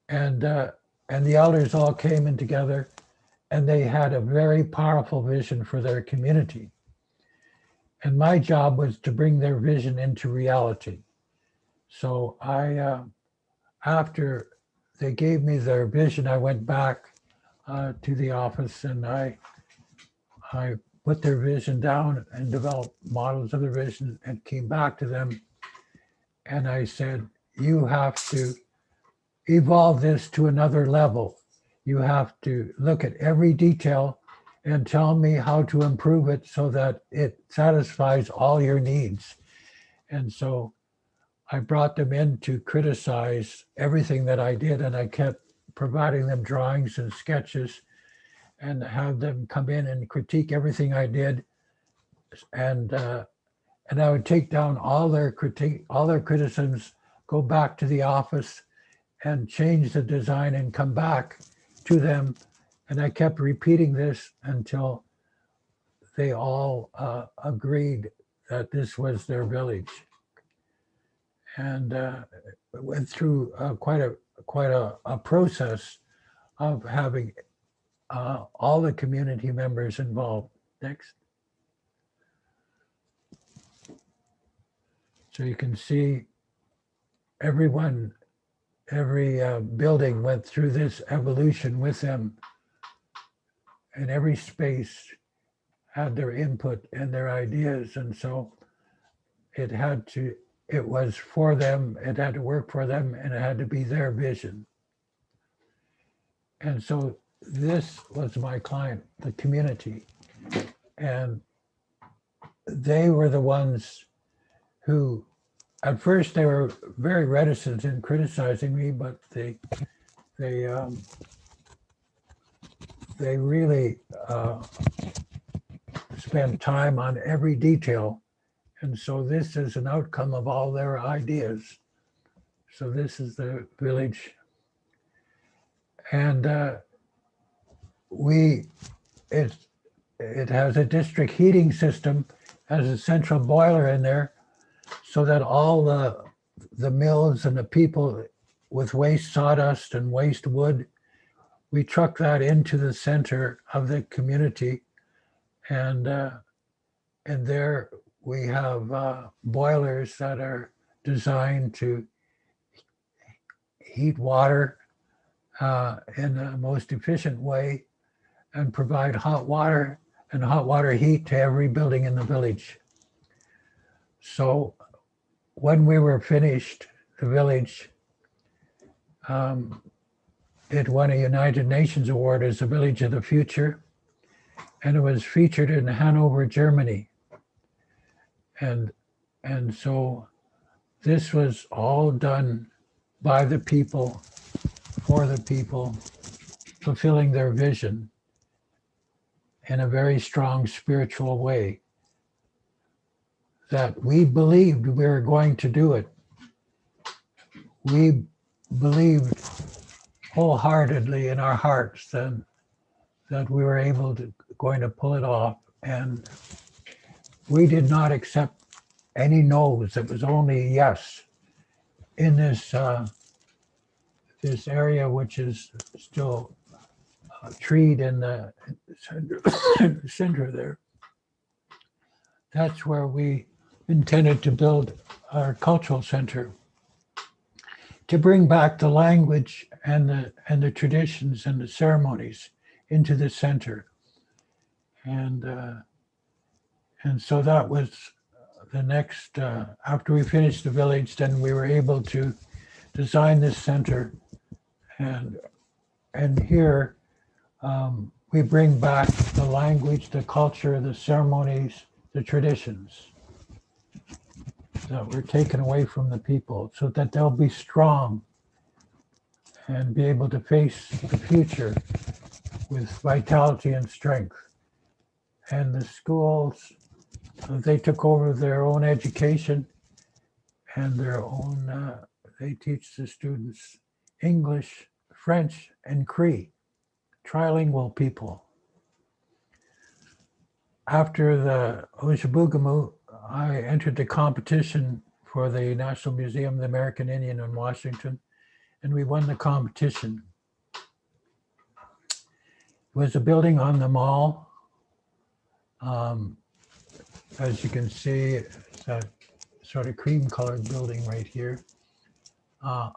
And the elders all came in together, and they had a very powerful vision for their community. And my job was to bring their vision into reality. So after they gave me their vision, I went back to the office, and I put their vision down and developed models of their vision and came back to them. And I said, you have to evolve this to another level. You have to look at every detail and tell me how to improve it so that it satisfies all your needs. And so I brought them in to criticize everything that I did, and I kept providing them drawings and sketches and have them come in and critique everything I did. And I would take down all their criticisms, go back to the office and change the design and come back to them And I kept repeating this until they all agreed that this was their village. And went through quite a process of having all the community members involved. Next. So you can see everyone, every building went through this evolution with them, and every space had their input and their ideas. And so it was for them, it had to work for them, and it had to be their vision. And so this was my client, the community. And they were the ones who, at first they were very reticent in criticizing me, but they really spent time on every detail. And so this is an outcome of all their ideas. So this is the village. And it has a district heating system, has a central boiler in there, so that all the mills and the people with waste sawdust and waste wood, we truck that into the center of the community. And there we have boilers that are designed to heat water in the most efficient way and provide hot water and hot water heat to every building in the village. So when we were finished, the village, it won a United Nations award as the Village of the Future, and it was featured in Hanover, Germany. And so this was all done by the people, for the people, fulfilling their vision in a very strong spiritual way, that we believed we were going to do it. We believed wholeheartedly in our hearts that we were going to pull it off. And we did not accept any no's. It was only yes in this this area, which is still treed in the center there. That's where we intended to build our cultural center, to bring back the language and the traditions and the ceremonies into the center. And so that was the next, after we finished the village, then we were able to design this center. And here we bring back the language, the culture, the ceremonies, the traditions that were taken away from the people, so that they'll be strong and be able to face the future with vitality and strength. And the schools, they took over their own education and their own, they teach the students English, French, and Cree, trilingual people. After the Ojibogamu, I entered the competition for the National Museum of the American Indian in Washington, and we won the competition. It was a building on the mall. As you can see, it's a sort of cream-colored building right here. On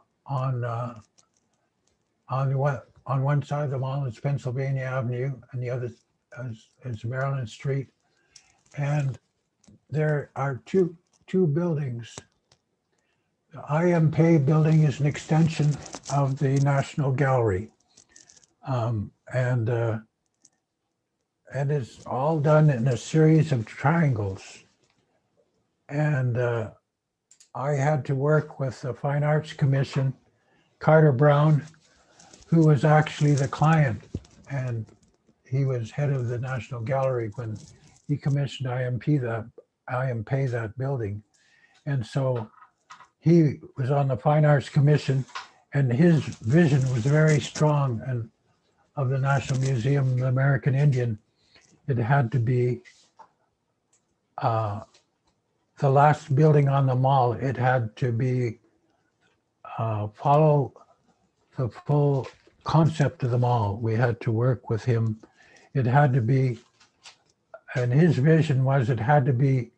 one side of the mall is Pennsylvania Avenue, and the other is Maryland Street. And there are two buildings. The IMP building is an extension of the National Gallery. And it's all done in a series of triangles. And I had to work with the Fine Arts Commission, Carter Brown, who was actually the client, and he was head of the National Gallery when he commissioned IMP that building. And so he was on the Fine Arts Commission, and his vision was very strong. And of the National Museum of the American Indian, it had to be the last building on the mall. It had to be follow the full concept of the mall. We had to work with him. It had to be, and his vision was it had to be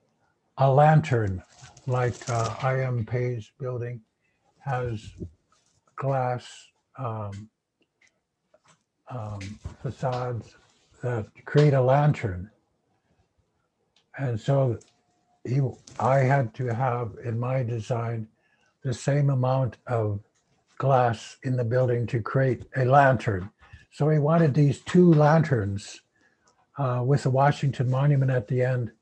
a lantern, like I.M. Pei's building has glass facades that create a lantern. And so I had to have in my design the same amount of glass in the building to create a lantern. So he wanted these two lanterns with the Washington Monument at the end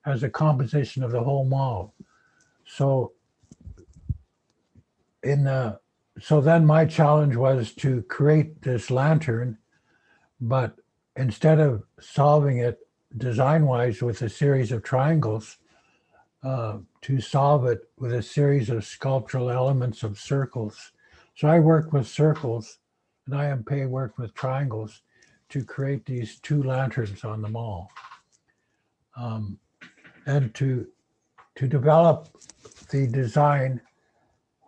as a composition of the whole mall. So so then my challenge was to create this lantern, but instead of solving it design-wise with a series of triangles, to solve it with a series of sculptural elements of circles. So I worked with circles, and I.M. Pei worked with triangles to create these two lanterns on the mall. And to develop the design,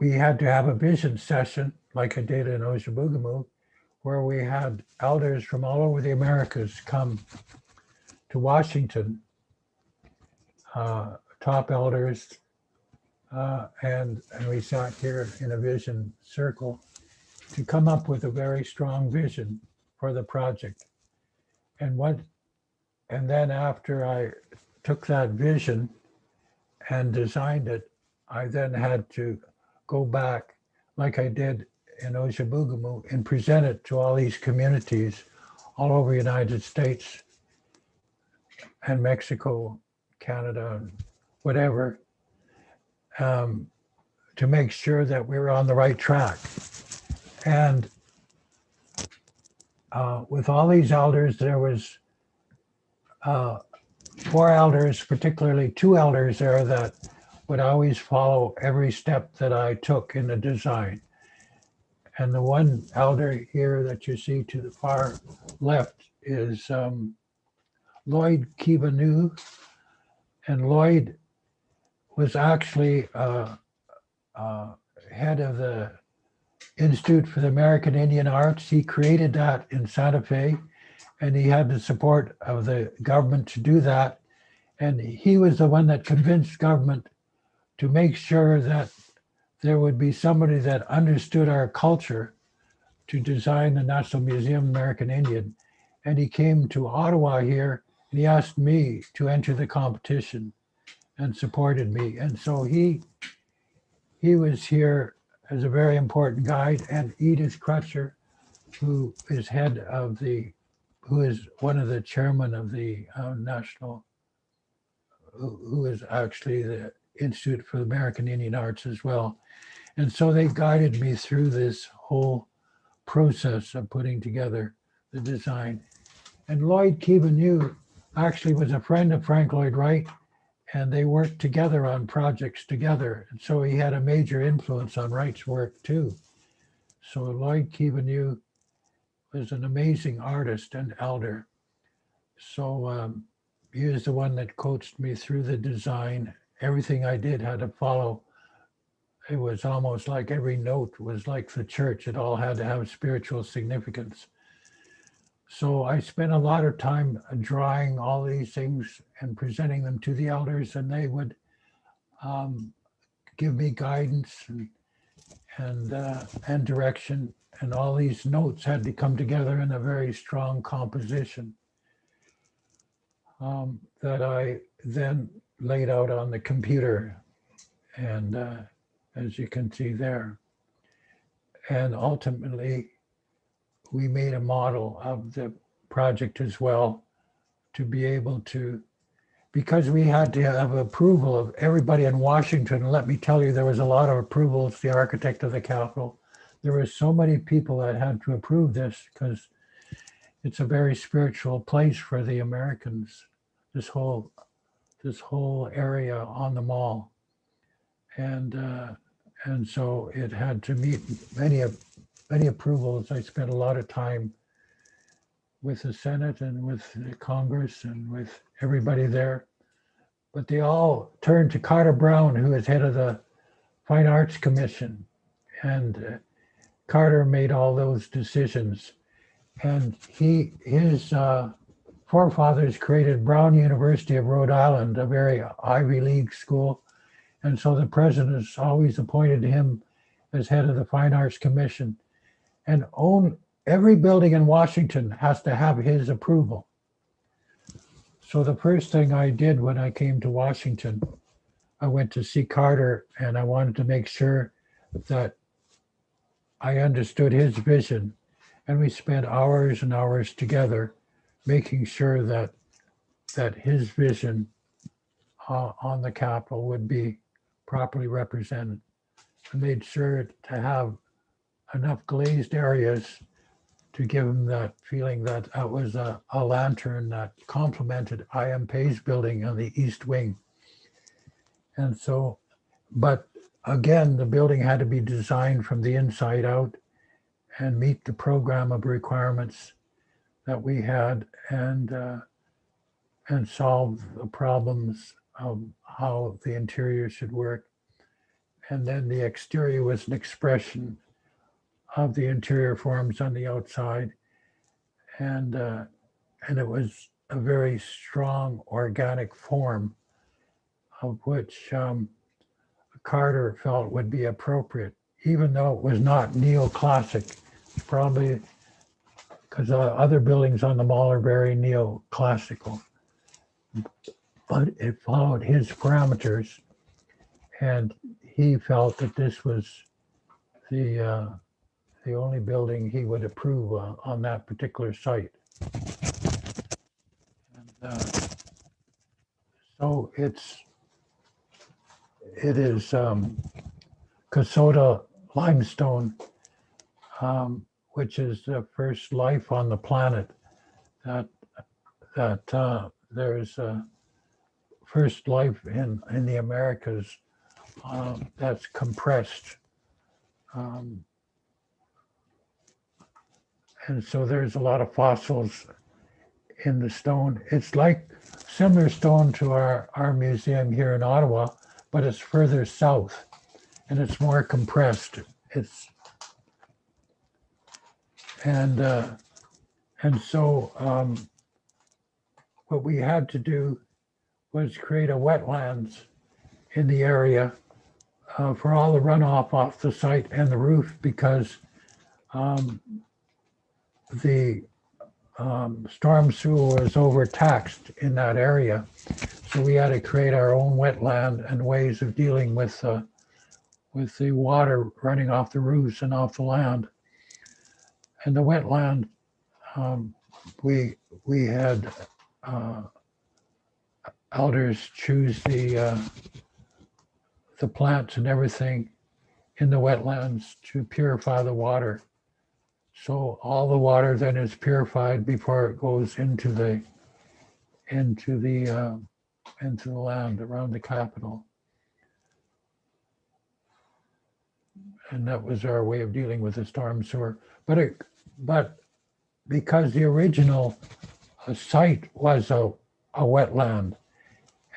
we had to have a vision session, like I did in Ojibogamu, where we had elders from all over the Americas come to Washington, top elders, and we sat here in a vision circle to come up with a very strong vision for the project. And then after I took that vision and designed it, I then had to go back, like I did in Ojibogamu, and present it to all these communities all over the United States and Mexico, Canada, whatever, to make sure that we were on the right track. And with all these elders, there was 4 elders, particularly 2 elders there that would always follow every step that I took in the design. And the one elder here that you see to the far left is Lloyd Wright. And Lloyd was actually head of the Institute for the American Indian Arts. He created that in Santa Fe, and he had the support of the government to do that. And he was the one that convinced government to make sure that there would be somebody that understood our culture to design the National Museum of American Indian. And he came to Ottawa here, and he asked me to enter the competition and supported me. And so he was here as a very important guide, and Edith Crutcher, who is who is one of the chairman of the national, who is actually the Institute for the American Indian Arts as well. And so they guided me through this whole process of putting together the design. And Lloyd Wright actually was a friend of Frank Lloyd Wright, and they worked together on projects together. And so he had a major influence on Wright's work too. So Lloyd Wright was an amazing artist and elder. So he was the one that coached me through the design. Everything I did had to follow. It was almost like every note was like the church. It all had to have spiritual significance. So I spent a lot of time drawing all these things and presenting them to the elders, and they would give me guidance and direction. And all these notes had to come together in a very strong composition that I then laid out on the computer, and as you can see there. And ultimately, we made a model of the project as well to be able to, because we had to have approval of everybody in Washington. Let me tell you, there was a lot of approvals, the architect of the Capitol. There were so many people that had to approve this because it's a very spiritual place for the Americans, this whole area on the mall. And so it had to meet many approvals. I spent a lot of time with the Senate and with the Congress and with everybody there. But they all turned to Carter Brown, who is head of the Fine Arts Commission. And Carter made all those decisions. And his forefathers created Brown University of Rhode Island, a very Ivy League school. And so the presidents always appointed him as head of the Fine Arts Commission. And every building in Washington has to have his approval. So the first thing I did when I came to Washington, I went to see Carter, and I wanted to make sure that I understood his vision. And we spent hours and hours together making sure that his vision on the Capitol would be properly represented. I made sure to have enough glazed areas to give him that feeling that that was a lantern that complemented I.M. Pei's building on the east wing. And so, but again, the building had to be designed from the inside out and meet the program of requirements that we had, and solve the problems of how the interior should work. And then the exterior was an expression of the interior forms on the outside. And it was a very strong organic form of which Carter felt would be appropriate, even though it was not neoclassic, probably because other buildings on the mall are very neoclassical. But it followed his parameters, and he felt that this was the only building he would approve on that particular site. And, so it is Kasota limestone, which is the first life on the planet. That there's first life in the Americas that's compressed. And so there's a lot of fossils in the stone. It's like similar stone to our museum here in Ottawa, but it's further south and it's more compressed. And so what we had to do was create a wetlands in the area for all the runoff off the site and the roof, because the storm sewer was overtaxed in that area. So we had to create our own wetland and ways of dealing with the water running off the roofs and off the land. And the wetland, we had elders choose the plants and everything in the wetlands to purify the water. So all the water then is purified before it goes into the land around the Capitol. And that was our way of dealing with the storm sewer. But because the original site was a wetland,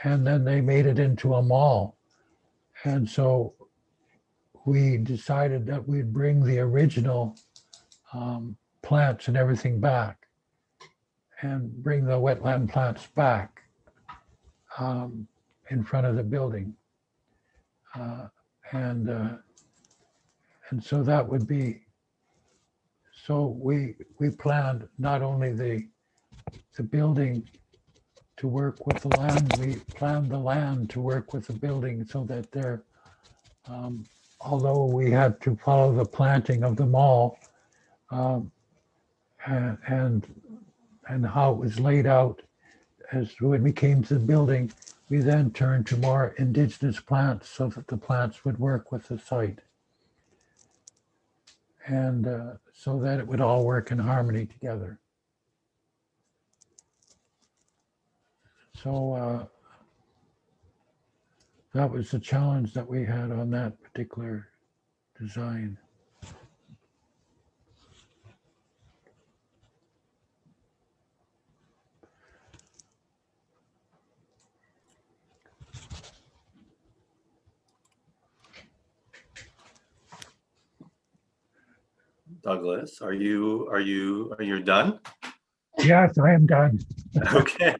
and then they made it into a mall. And so we decided that we'd bring the original plants and everything back, and bring the wetland plants back in front of the building. And so that would be, so we planned not only the building to work with the land, we planned the land to work with the building, so that there, although we had to follow the planting of the mall and how it was laid out, as when we came to the building, we then turned to more indigenous plants so that the plants would work with the site. And so that it would all work in harmony together. So that was the challenge that we had on that particular design. Douglas, are you done? Yes, I am done. Okay.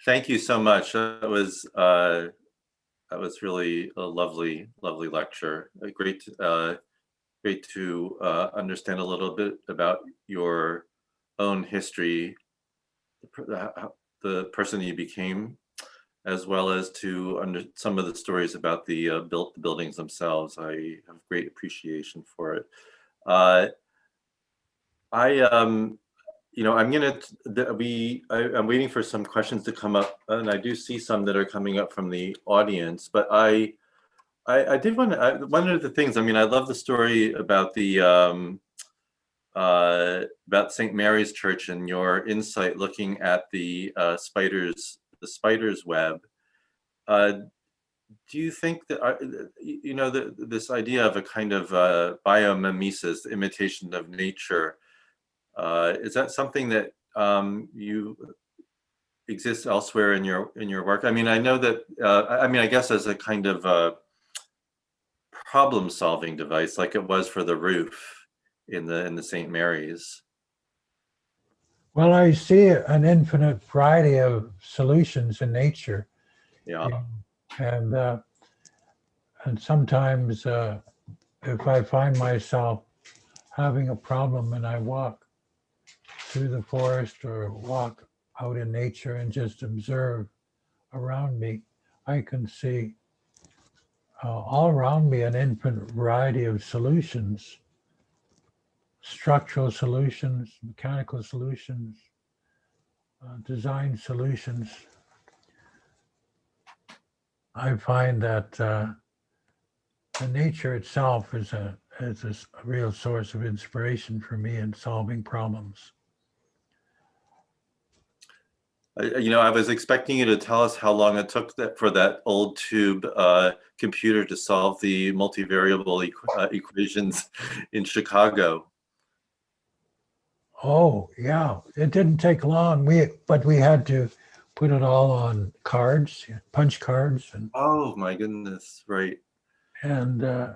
Thank you so much. That was really a lovely lecture. Great to understand a little bit about your own history, the person you became, as well as to some of the stories about the buildings themselves. I have great appreciation for it. I'm waiting for some questions to come up, and I do see some that are coming up from the audience. But I did want to. One of the things. I mean, I love the story about the about St. Mary's Church and your insight looking at the spider's web. Do you think that this idea of a kind of biomimesis, imitation of nature, is that something that you exists elsewhere in your work? I mean, I know that. I guess as a kind of problem-solving device, like it was for the roof in the St. Mary's. Well, I see an infinite variety of solutions in nature. Yeah. And sometimes if I find myself having a problem and I walk through the forest or walk out in nature and just observe around me, I can see all around me an infinite variety of solutions, structural solutions, mechanical solutions, design solutions. I find that the nature itself is a real source of inspiration for me in solving problems. I was expecting you to tell us how long it took for that old tube computer to solve the multivariable equations in Chicago. Oh, yeah, it didn't take long. But we had to put it all on cards, punch cards, and oh my goodness, right. And it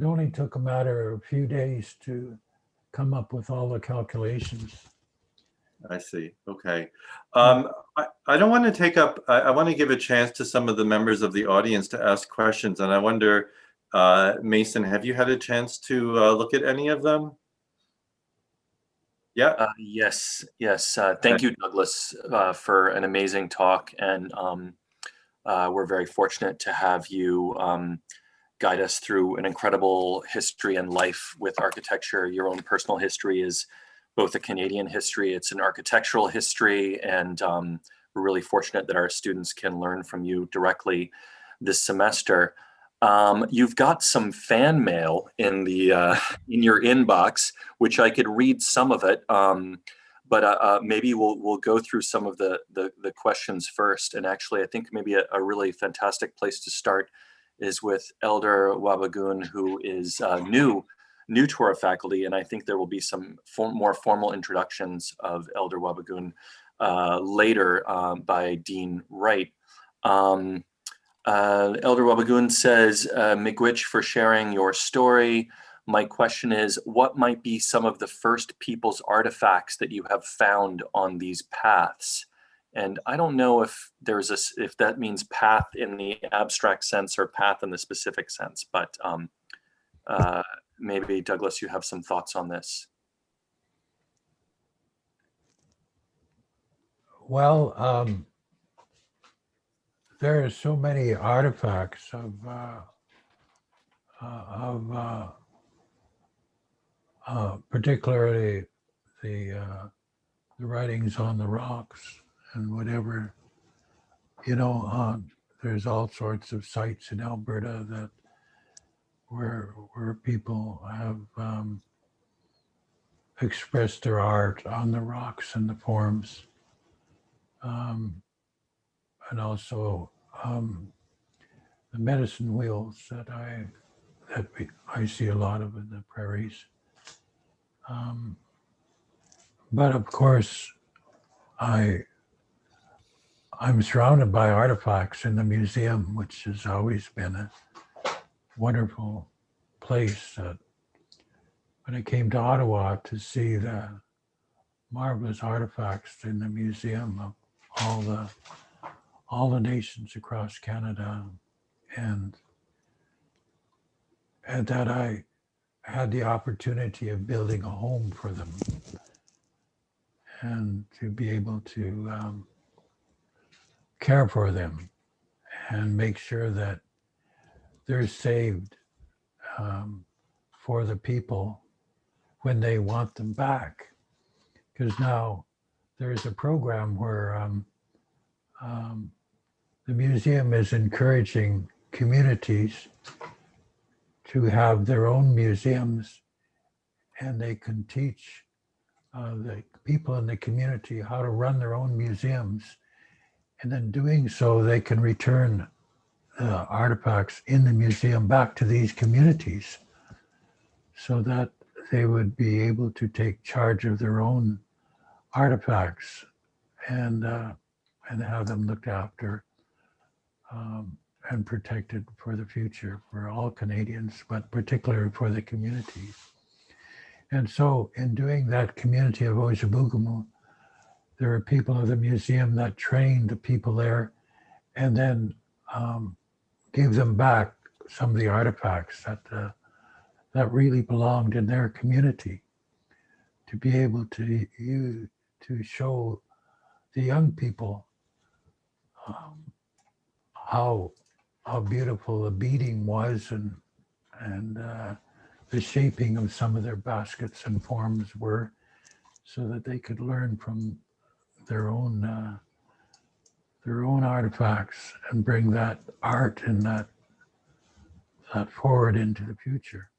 only took a matter of a few days to come up with all the calculations. I see. Okay. I don't want to take up, I want to give a chance to some of the members of the audience to ask questions. And I wonder, Mason, have you had a chance to look at any of them? Yeah. Yes. Thank you, Douglas, for an amazing talk. And we're very fortunate to have you guide us through an incredible history and life with architecture. Your own personal history is both a Canadian history, it's an architectural history, and we're really fortunate that our students can learn from you directly this semester. You've got some fan mail in your inbox, which I could read some of it, but maybe we'll go through some of the questions first. And actually, I think maybe a really fantastic place to start is with Elder Wabagoon, who is new to our faculty, and I think there will be some more formal introductions of Elder Wabagoon later by Dean Wright. Elder Wabagoon says, Miigwech for sharing your story. My question is, what might be some of the first people's artifacts that you have found on these paths? And I don't know if if that means path in the abstract sense or path in the specific sense, but maybe Douglas, you have some thoughts on this. Well, there are so many artifacts of particularly the writings on the rocks and whatever, there's all sorts of sites in Alberta that where people have expressed their art on the rocks and the forms, and also the medicine wheels that I see a lot of in the prairies. But of course, I'm surrounded by artifacts in the museum, which has always been a wonderful place that when I came to Ottawa to see the marvelous artifacts in the museum of all the nations across Canada, and that I had the opportunity of building a home for them and to be able to care for them and make sure that they're saved for the people when they want them back. Because now there's a program where the museum is encouraging communities to have their own museums, and they can teach the people in the community how to run their own museums. And in doing so, they can return artifacts in the museum back to these communities so that they would be able to take charge of their own artifacts and have them looked after and protected for the future for all Canadians, but particularly for the communities. And so in doing that community of Ojibugumu, there are people of the museum that train the people there and then gave them back some of the artifacts that really belonged in their community, to be able to show the young people how beautiful the beading was and the shaping of some of their baskets and forms were, so that they could learn from their own artifacts and bring that art and that forward into the future.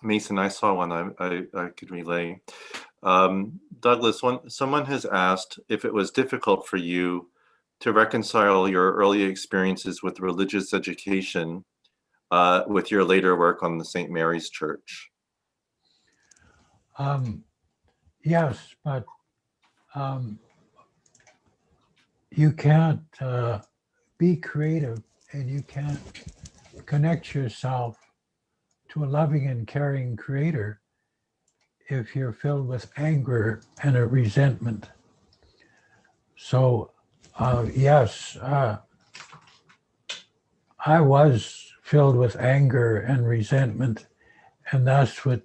Mason, I saw one I could relay. Douglas, someone has asked if it was difficult for you to reconcile your early experiences with religious education with your later work on the St. Mary's Church. Yes, but you can't be creative and you can't connect yourself to a loving and caring creator if you're filled with anger and a resentment. So yes, I was filled with anger and resentment, and that's what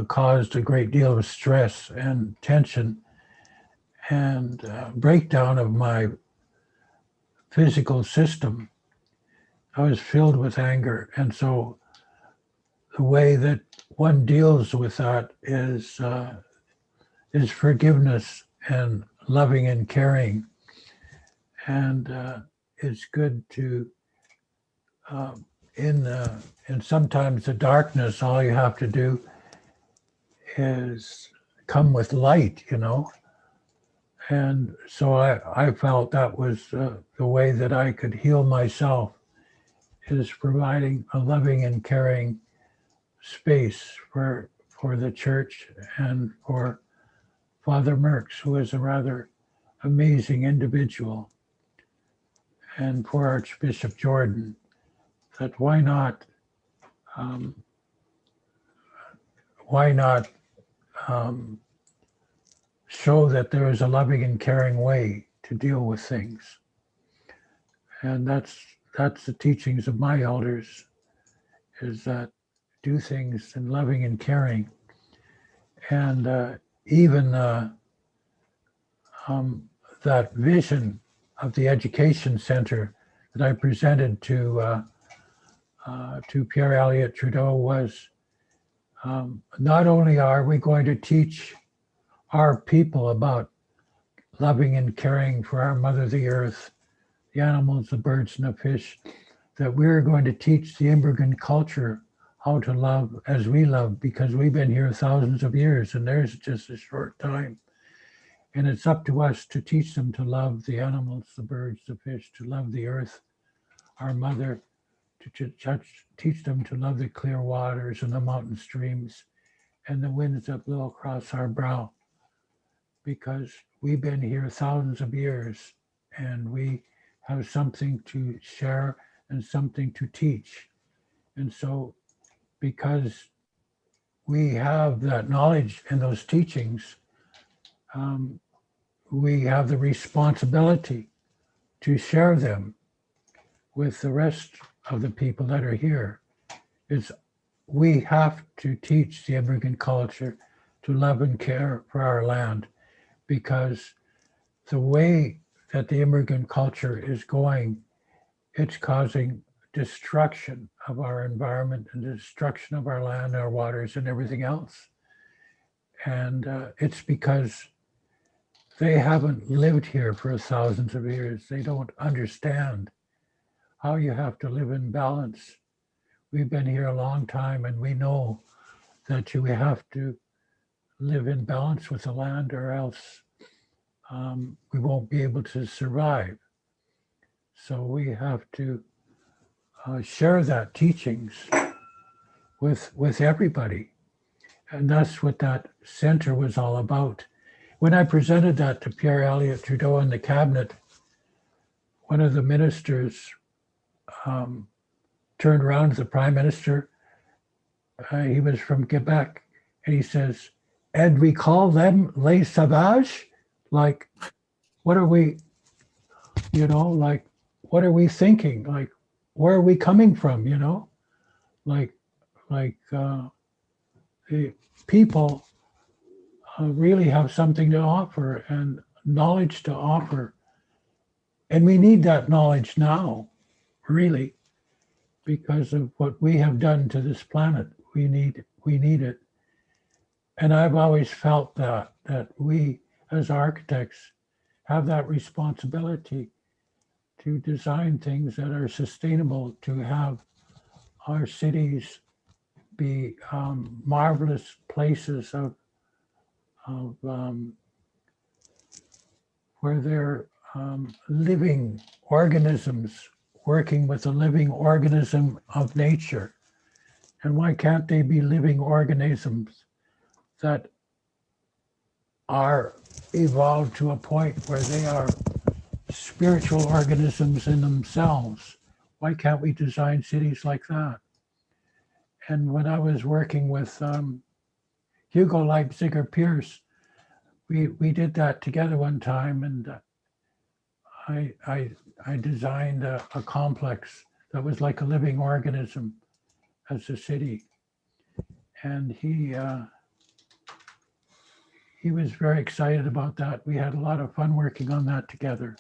caused a great deal of stress and tension and breakdown of my physical system. I was filled with anger, and so the way that one deals with that is forgiveness and loving and caring. And it's good to, in sometimes the darkness, all you have to do is come with light, you know. And so I felt that was the way that I could heal myself, is providing a loving and caring space for the church and for Father Merckx, who is a rather amazing individual, and for Archbishop Jordan, that why not show that there is a loving and caring way to deal with things. And that's the teachings of my elders, is that do things in loving and caring. And even that vision of the education center that I presented to Pierre Elliott Trudeau was, not only are we going to teach our people about loving and caring for our mother, the earth, the animals, the birds, and the fish, that we're going to teach the immigrant culture how to love as we love, because we've been here thousands of years and theirs just a short time. And it's up to us to teach them to love the animals, the birds, the fish, to love the earth, our mother, to teach them to love the clear waters and the mountain streams and the winds that blow across our brow. Because we've been here thousands of years and we have something to share and something to teach. And so because we have that knowledge and those teachings, we have the responsibility to share them with the rest of the people that are here. We have to teach the immigrant culture to love and care for our land, because the way that the immigrant culture is going, it's causing destruction of our environment and destruction of our land, our waters, and everything else. And it's because they haven't lived here for thousands of years. They don't understand how you have to live in balance. We've been here a long time, and we know that you have to live in balance with the land, or else we won't be able to survive. So we have to share that teachings with everybody. And that's what that center was all about. When I presented that to Pierre Elliott Trudeau in the cabinet, one of the ministers turned around to the prime minister. He was from Quebec, and he says, "And we call them les sauvages? Like, what are we, like, what are we thinking? Like, where are we coming from, Like the people really have something to offer and knowledge to offer. And we need that knowledge now, really, because of what we have done to this planet. We need it. And I've always felt that we as architects have that responsibility to design things that are sustainable, to have our cities be marvelous places of where they're living organisms working with the living organism of nature. And why can't they be living organisms that are evolved to a point where they are spiritual organisms in themselves? Why can't we design cities like that? And when I was working with Hugo Leipziger Pierce, we did that together one time, and I designed a complex that was like a living organism as a city. And he was very excited about that. We had a lot of fun working on that together.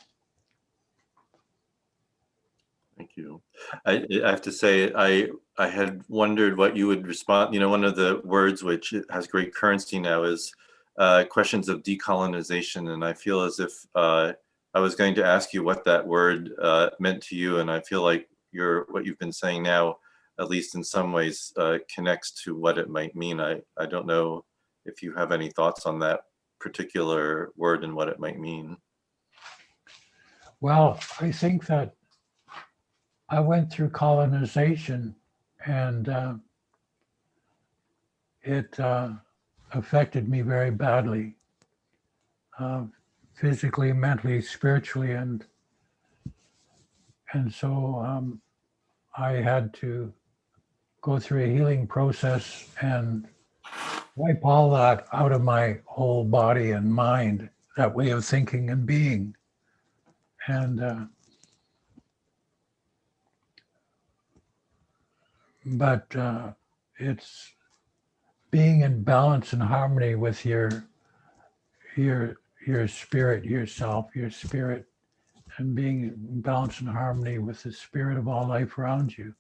Thank you. I have to say, I had wondered what you would respond. One of the words which has great currency now is questions of decolonization. And I feel as if I was going to ask you what that word meant to you. And I feel like what you've been saying now, at least in some ways, connects to what it might mean. I don't know if you have any thoughts on that particular word and what it might mean. Well, I think that I went through colonization, and it affected me very badly, physically, mentally, spiritually, and so I had to go through a healing process and wipe all that out of my whole body and mind, that way of thinking and being. And but it's being in balance and harmony with your spirit, yourself, your spirit, and being in balance and harmony with the spirit of all life around you.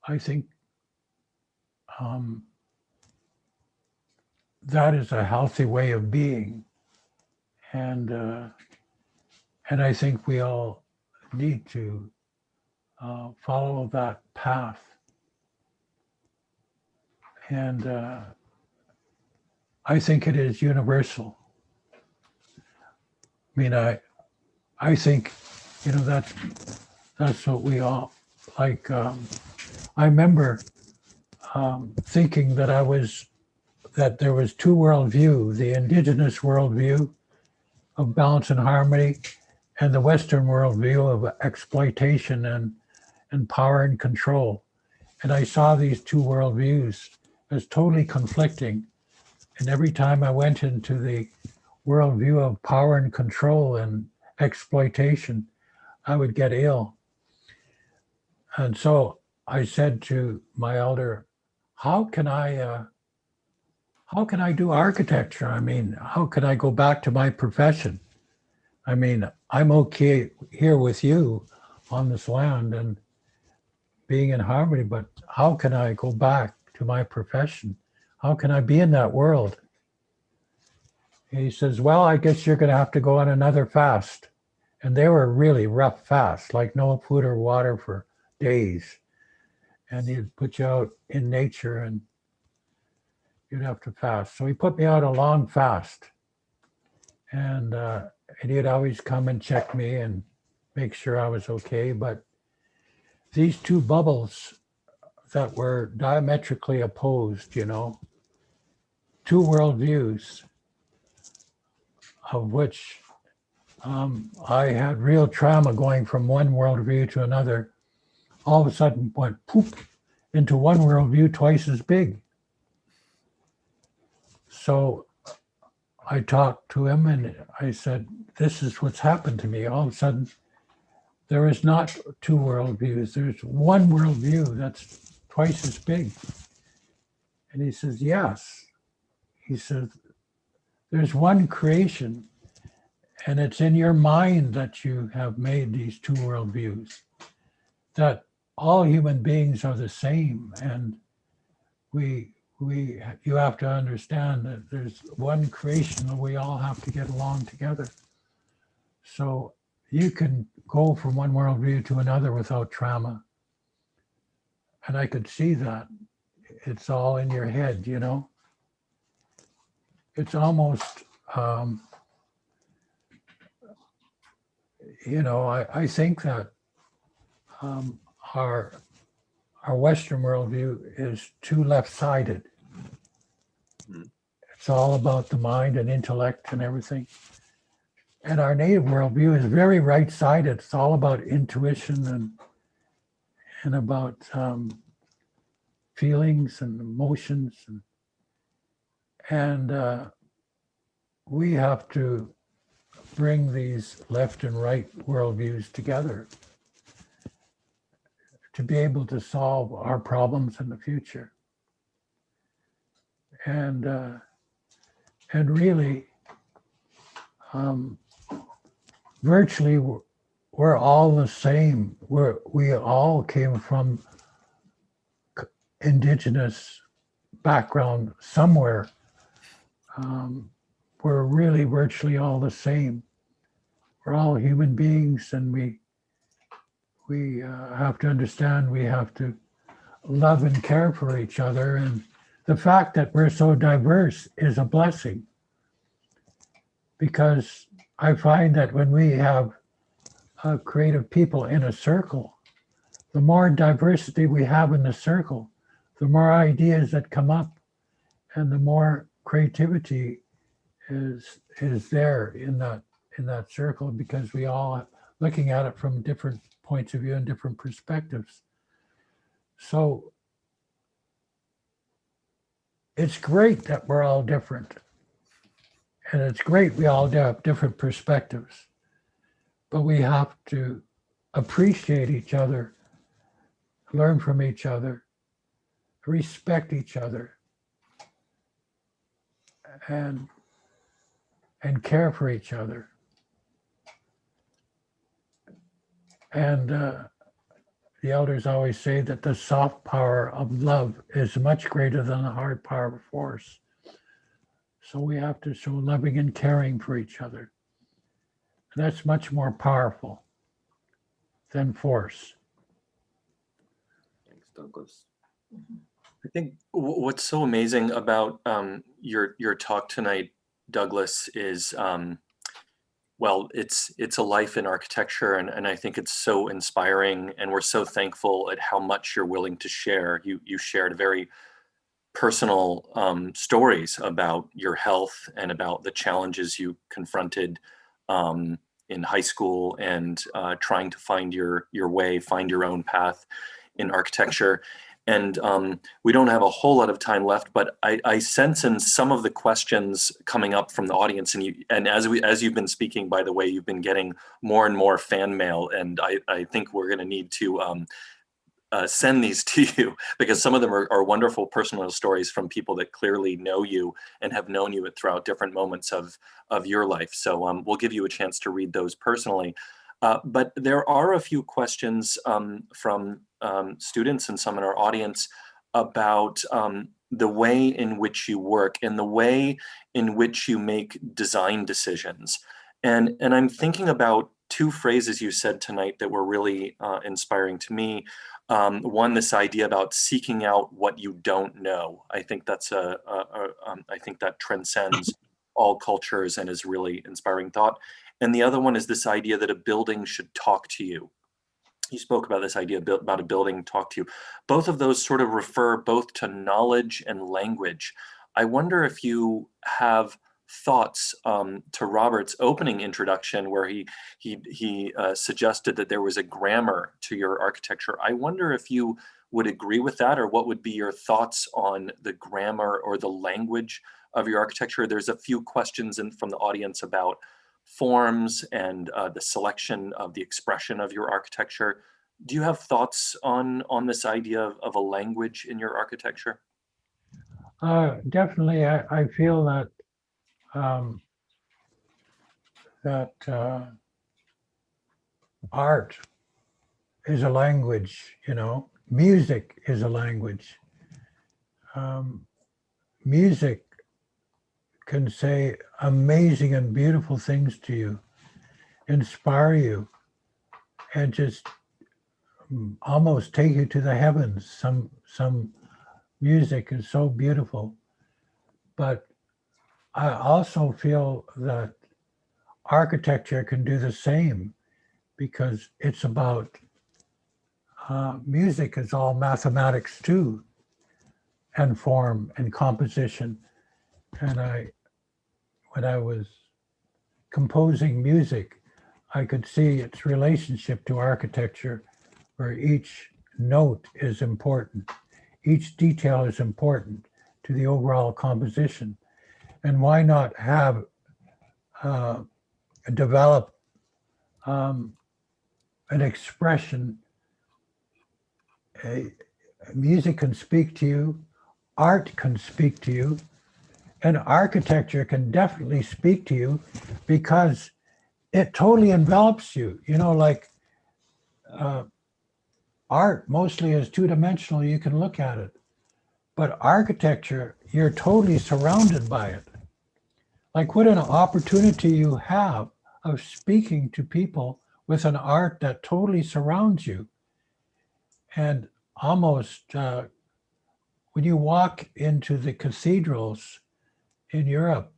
I think that is a healthy way of being, and I think we all need to follow that path. And I think it is universal. I mean, I think, that's what we all like. I remember thinking that there was two worldview: the Indigenous worldview of balance and harmony, and the Western worldview of exploitation and power and control. And I saw these two worldviews as totally conflicting. And every time I went into the worldview of power and control and exploitation, I would get ill. And so I said to my elder, how can I do architecture? I mean, how can I go back to my profession? I mean, I'm okay here with you on this land and being in harmony, but how can I go back to my profession? How can I be in that world? And he says, well, I guess you're going to have to go on another fast. And they were really rough fasts, like no food or water for days. And he'd put you out in nature and you'd have to fast. So he put me out a long fast. And he'd always come and check me and make sure I was okay. But these two bubbles that were diametrically opposed, you know, two worldviews of which I had real trauma going from one worldview to another, all of a sudden went poop into one worldview twice as big. So I talked to him and I said, this is what's happened to me. All of a sudden, there is not two worldviews. There's one worldview that's twice as big. And he says, yes. He says, there's one creation, and it's in your mind that you have made these two worldviews, that all human beings are the same. And you have to understand that there's one creation and we all have to get along together. So you can go from one worldview to another without trauma. And I could see that. It's all in your head, you know? It's almost, you know, I think that our Western worldview is too left-sided. It's all about the mind and intellect and everything. And our native worldview is very right-sided. It's all about intuition and about feelings and emotions. And we have to bring these left and right worldviews together to be able to solve our problems in the future. And really, virtually, we're all the same. We all came from Indigenous background somewhere. We're really virtually all the same. We're all human beings, and we have to understand we have to love and care for each other. And the fact that we're so diverse is a blessing, because I find that when we have creative people in a circle, the more diversity we have in the circle, the more ideas that come up, and the more creativity is there in that circle, because we all are looking at it from different points of view and different perspectives. So it's great that we're all different. And it's great we all have different perspectives. But we have to appreciate each other, learn from each other, respect each other, and care for each other. And the elders always say that the soft power of love is much greater than the hard power of force. So we have to show loving and caring for each other. And that's much more powerful than force. Thanks, Douglas. I think what's so amazing about your talk tonight, Douglas, is well, it's a life in architecture, and I think it's so inspiring, and we're so thankful at how much you're willing to share. You shared very personal stories about your health and about the challenges you confronted in high school and trying to find your way, find your own path in architecture. And we don't have a whole lot of time left, but I sense in some of the questions coming up from the audience, and as you've been speaking, by the way, you've been getting more and more fan mail, and I think we're going to need to send these to you, because some of them are wonderful personal stories from people that clearly know you and have known you throughout different moments of your life. So we'll give you a chance to read those personally. But there are a few questions from students and some in our audience about the way in which you work and the way in which you make design decisions. And I'm thinking about two phrases you said tonight that were really inspiring to me. One, this idea about seeking out what you don't know. I think that's I think that transcends all cultures and is really inspiring thought. And the other one is this idea that a building should talk to you. You spoke about this idea about a building talk to you. Both of those sort of refer both to knowledge and language. I wonder if you have thoughts to Robert's opening introduction, where he suggested that there was a grammar to your architecture. I wonder if you would agree with that, or what would be your thoughts on the grammar or the language of your architecture. There's a few questions from the audience about forms and the selection of the expression of your architecture. Do you have thoughts on this idea of a language in your architecture? Definitely, I feel that art is a language, you know, music is a language. Music can say amazing and beautiful things to you, inspire you, and just almost take you to the heavens. Some music is so beautiful. But I also feel that architecture can do the same, because it's about music is all mathematics too, and form and composition. And when I was composing music, I could see its relationship to architecture, where each note is important, each detail is important to the overall composition. And why not have develop an expression? Music can speak to you, art can speak to you, and architecture can definitely speak to you, because it totally envelops you. You know, like art mostly is two-dimensional, you can look at it. But architecture, you're totally surrounded by it. Like, what an opportunity you have of speaking to people with an art that totally surrounds you. And almost when you walk into the cathedrals in Europe,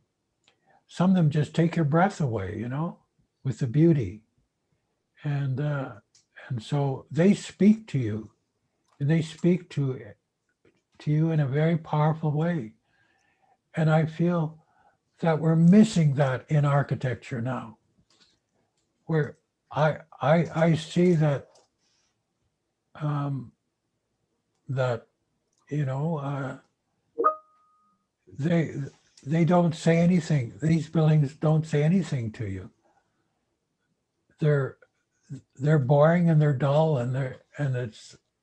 some of them just take your breath away, you know, with the beauty. And so they speak to you, and they speak to you in a very powerful way. And I feel that we're missing that in architecture now, where I see that that, you know, they don't say anything. These buildings don't say anything to you. They're boring and they're dull, and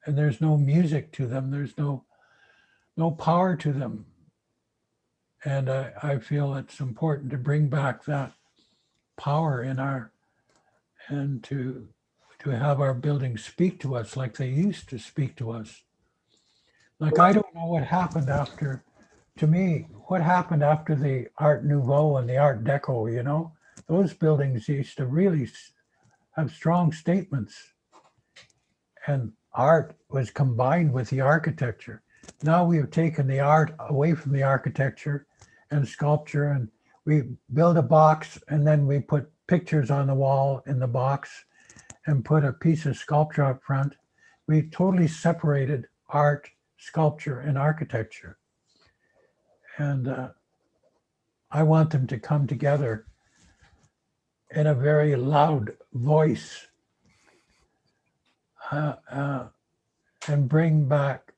there's no music to them. There's no power to them. And I feel it's important to bring back that power in and to have our buildings speak to us like they used to speak to us. Like, I don't know what happened after, to me, what happened after the Art Nouveau and the Art Deco, you know? Those buildings used to really have strong statements. And art was combined with the architecture. Now we have taken the art away from the architecture and sculpture, and we build a box, and then we put pictures on the wall in the box and put a piece of sculpture up front. We totally separated art, sculpture, and architecture. And I want them to come together in a very loud voice and bring back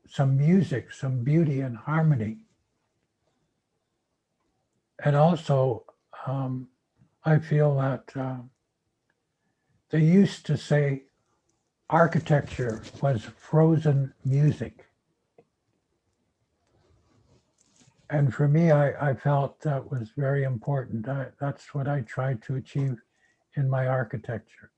some music, some beauty and harmony. And also, I feel that they used to say architecture was frozen music. And for me, I felt that was very important. That's what I tried to achieve in my architecture.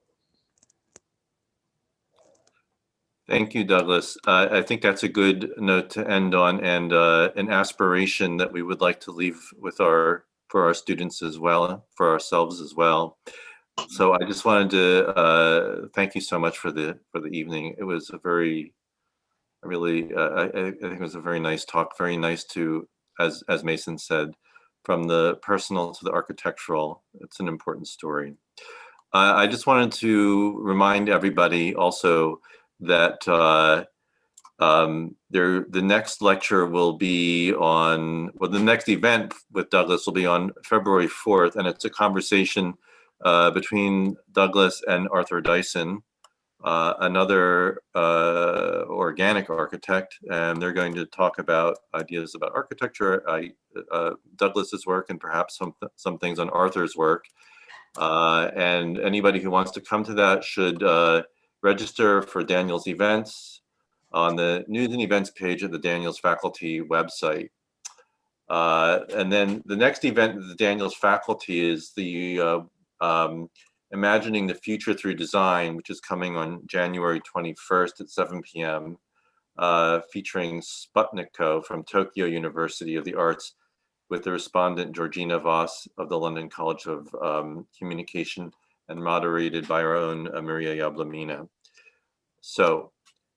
Thank you, Douglas. I think that's a good note to end on, and an aspiration that we would like to leave with for our students as well, for ourselves as well. So I just wanted to thank you so much for the evening. It was a very, really, I think it was a very nice talk. Very nice to, as Mason said, from the personal to the architectural. It's an important story. I just wanted to remind everybody also that the next lecture will be on, well, the next event with Douglas will be on February 4th, and it's a conversation between Douglas and Arthur Dyson, another organic architect, and they're going to talk about ideas about architecture, Douglas's work, and perhaps some things on Arthur's work. And anybody who wants to come to that should register for Daniel's events on the news and events page of the Daniel's faculty website. And then the next event of the Daniel's faculty is the Imagining the Future Through Design, which is coming on January 21st at 7 p.m., featuring Sputnikko from Tokyo University of the Arts, with the respondent Georgina Voss of the London College of Communication, and moderated by our own Maria Yablamina. So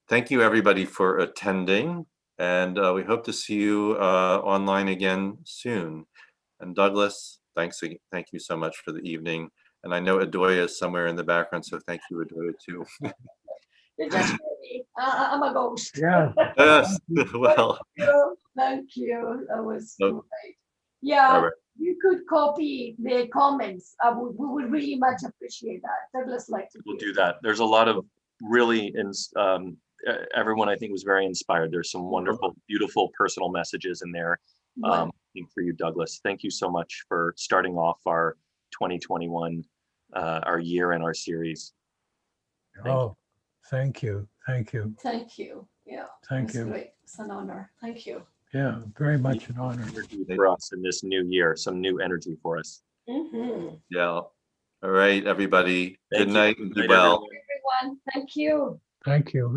thank you everybody for attending, and we hope to see you online again soon. And Douglas, thank you so much for the evening. And I know Adoya is somewhere in the background, so thank you, Adoya, too. You just I'm a ghost. Yeah. Yes, well. Thank you. That was Oh. great. Yeah, All right. you could copy the comments. We would really much appreciate that. Douglas liked to We'll do that. There's a lot of really, everyone I think was very inspired. There's some wonderful, beautiful personal messages in there. I think for you, Douglas. Thank you so much for starting off our 2021, our year and our series. Thank you. Thank you. Thank you. Yeah. Thank It's you. great. It's an honor. Thank you. Yeah, very much an honor. Energy for us in this new year, some new energy for us. Mhm. Yeah. All right, everybody. Thank Good you. night and be Good night, well. everyone. everyone. Thank you. Thank you.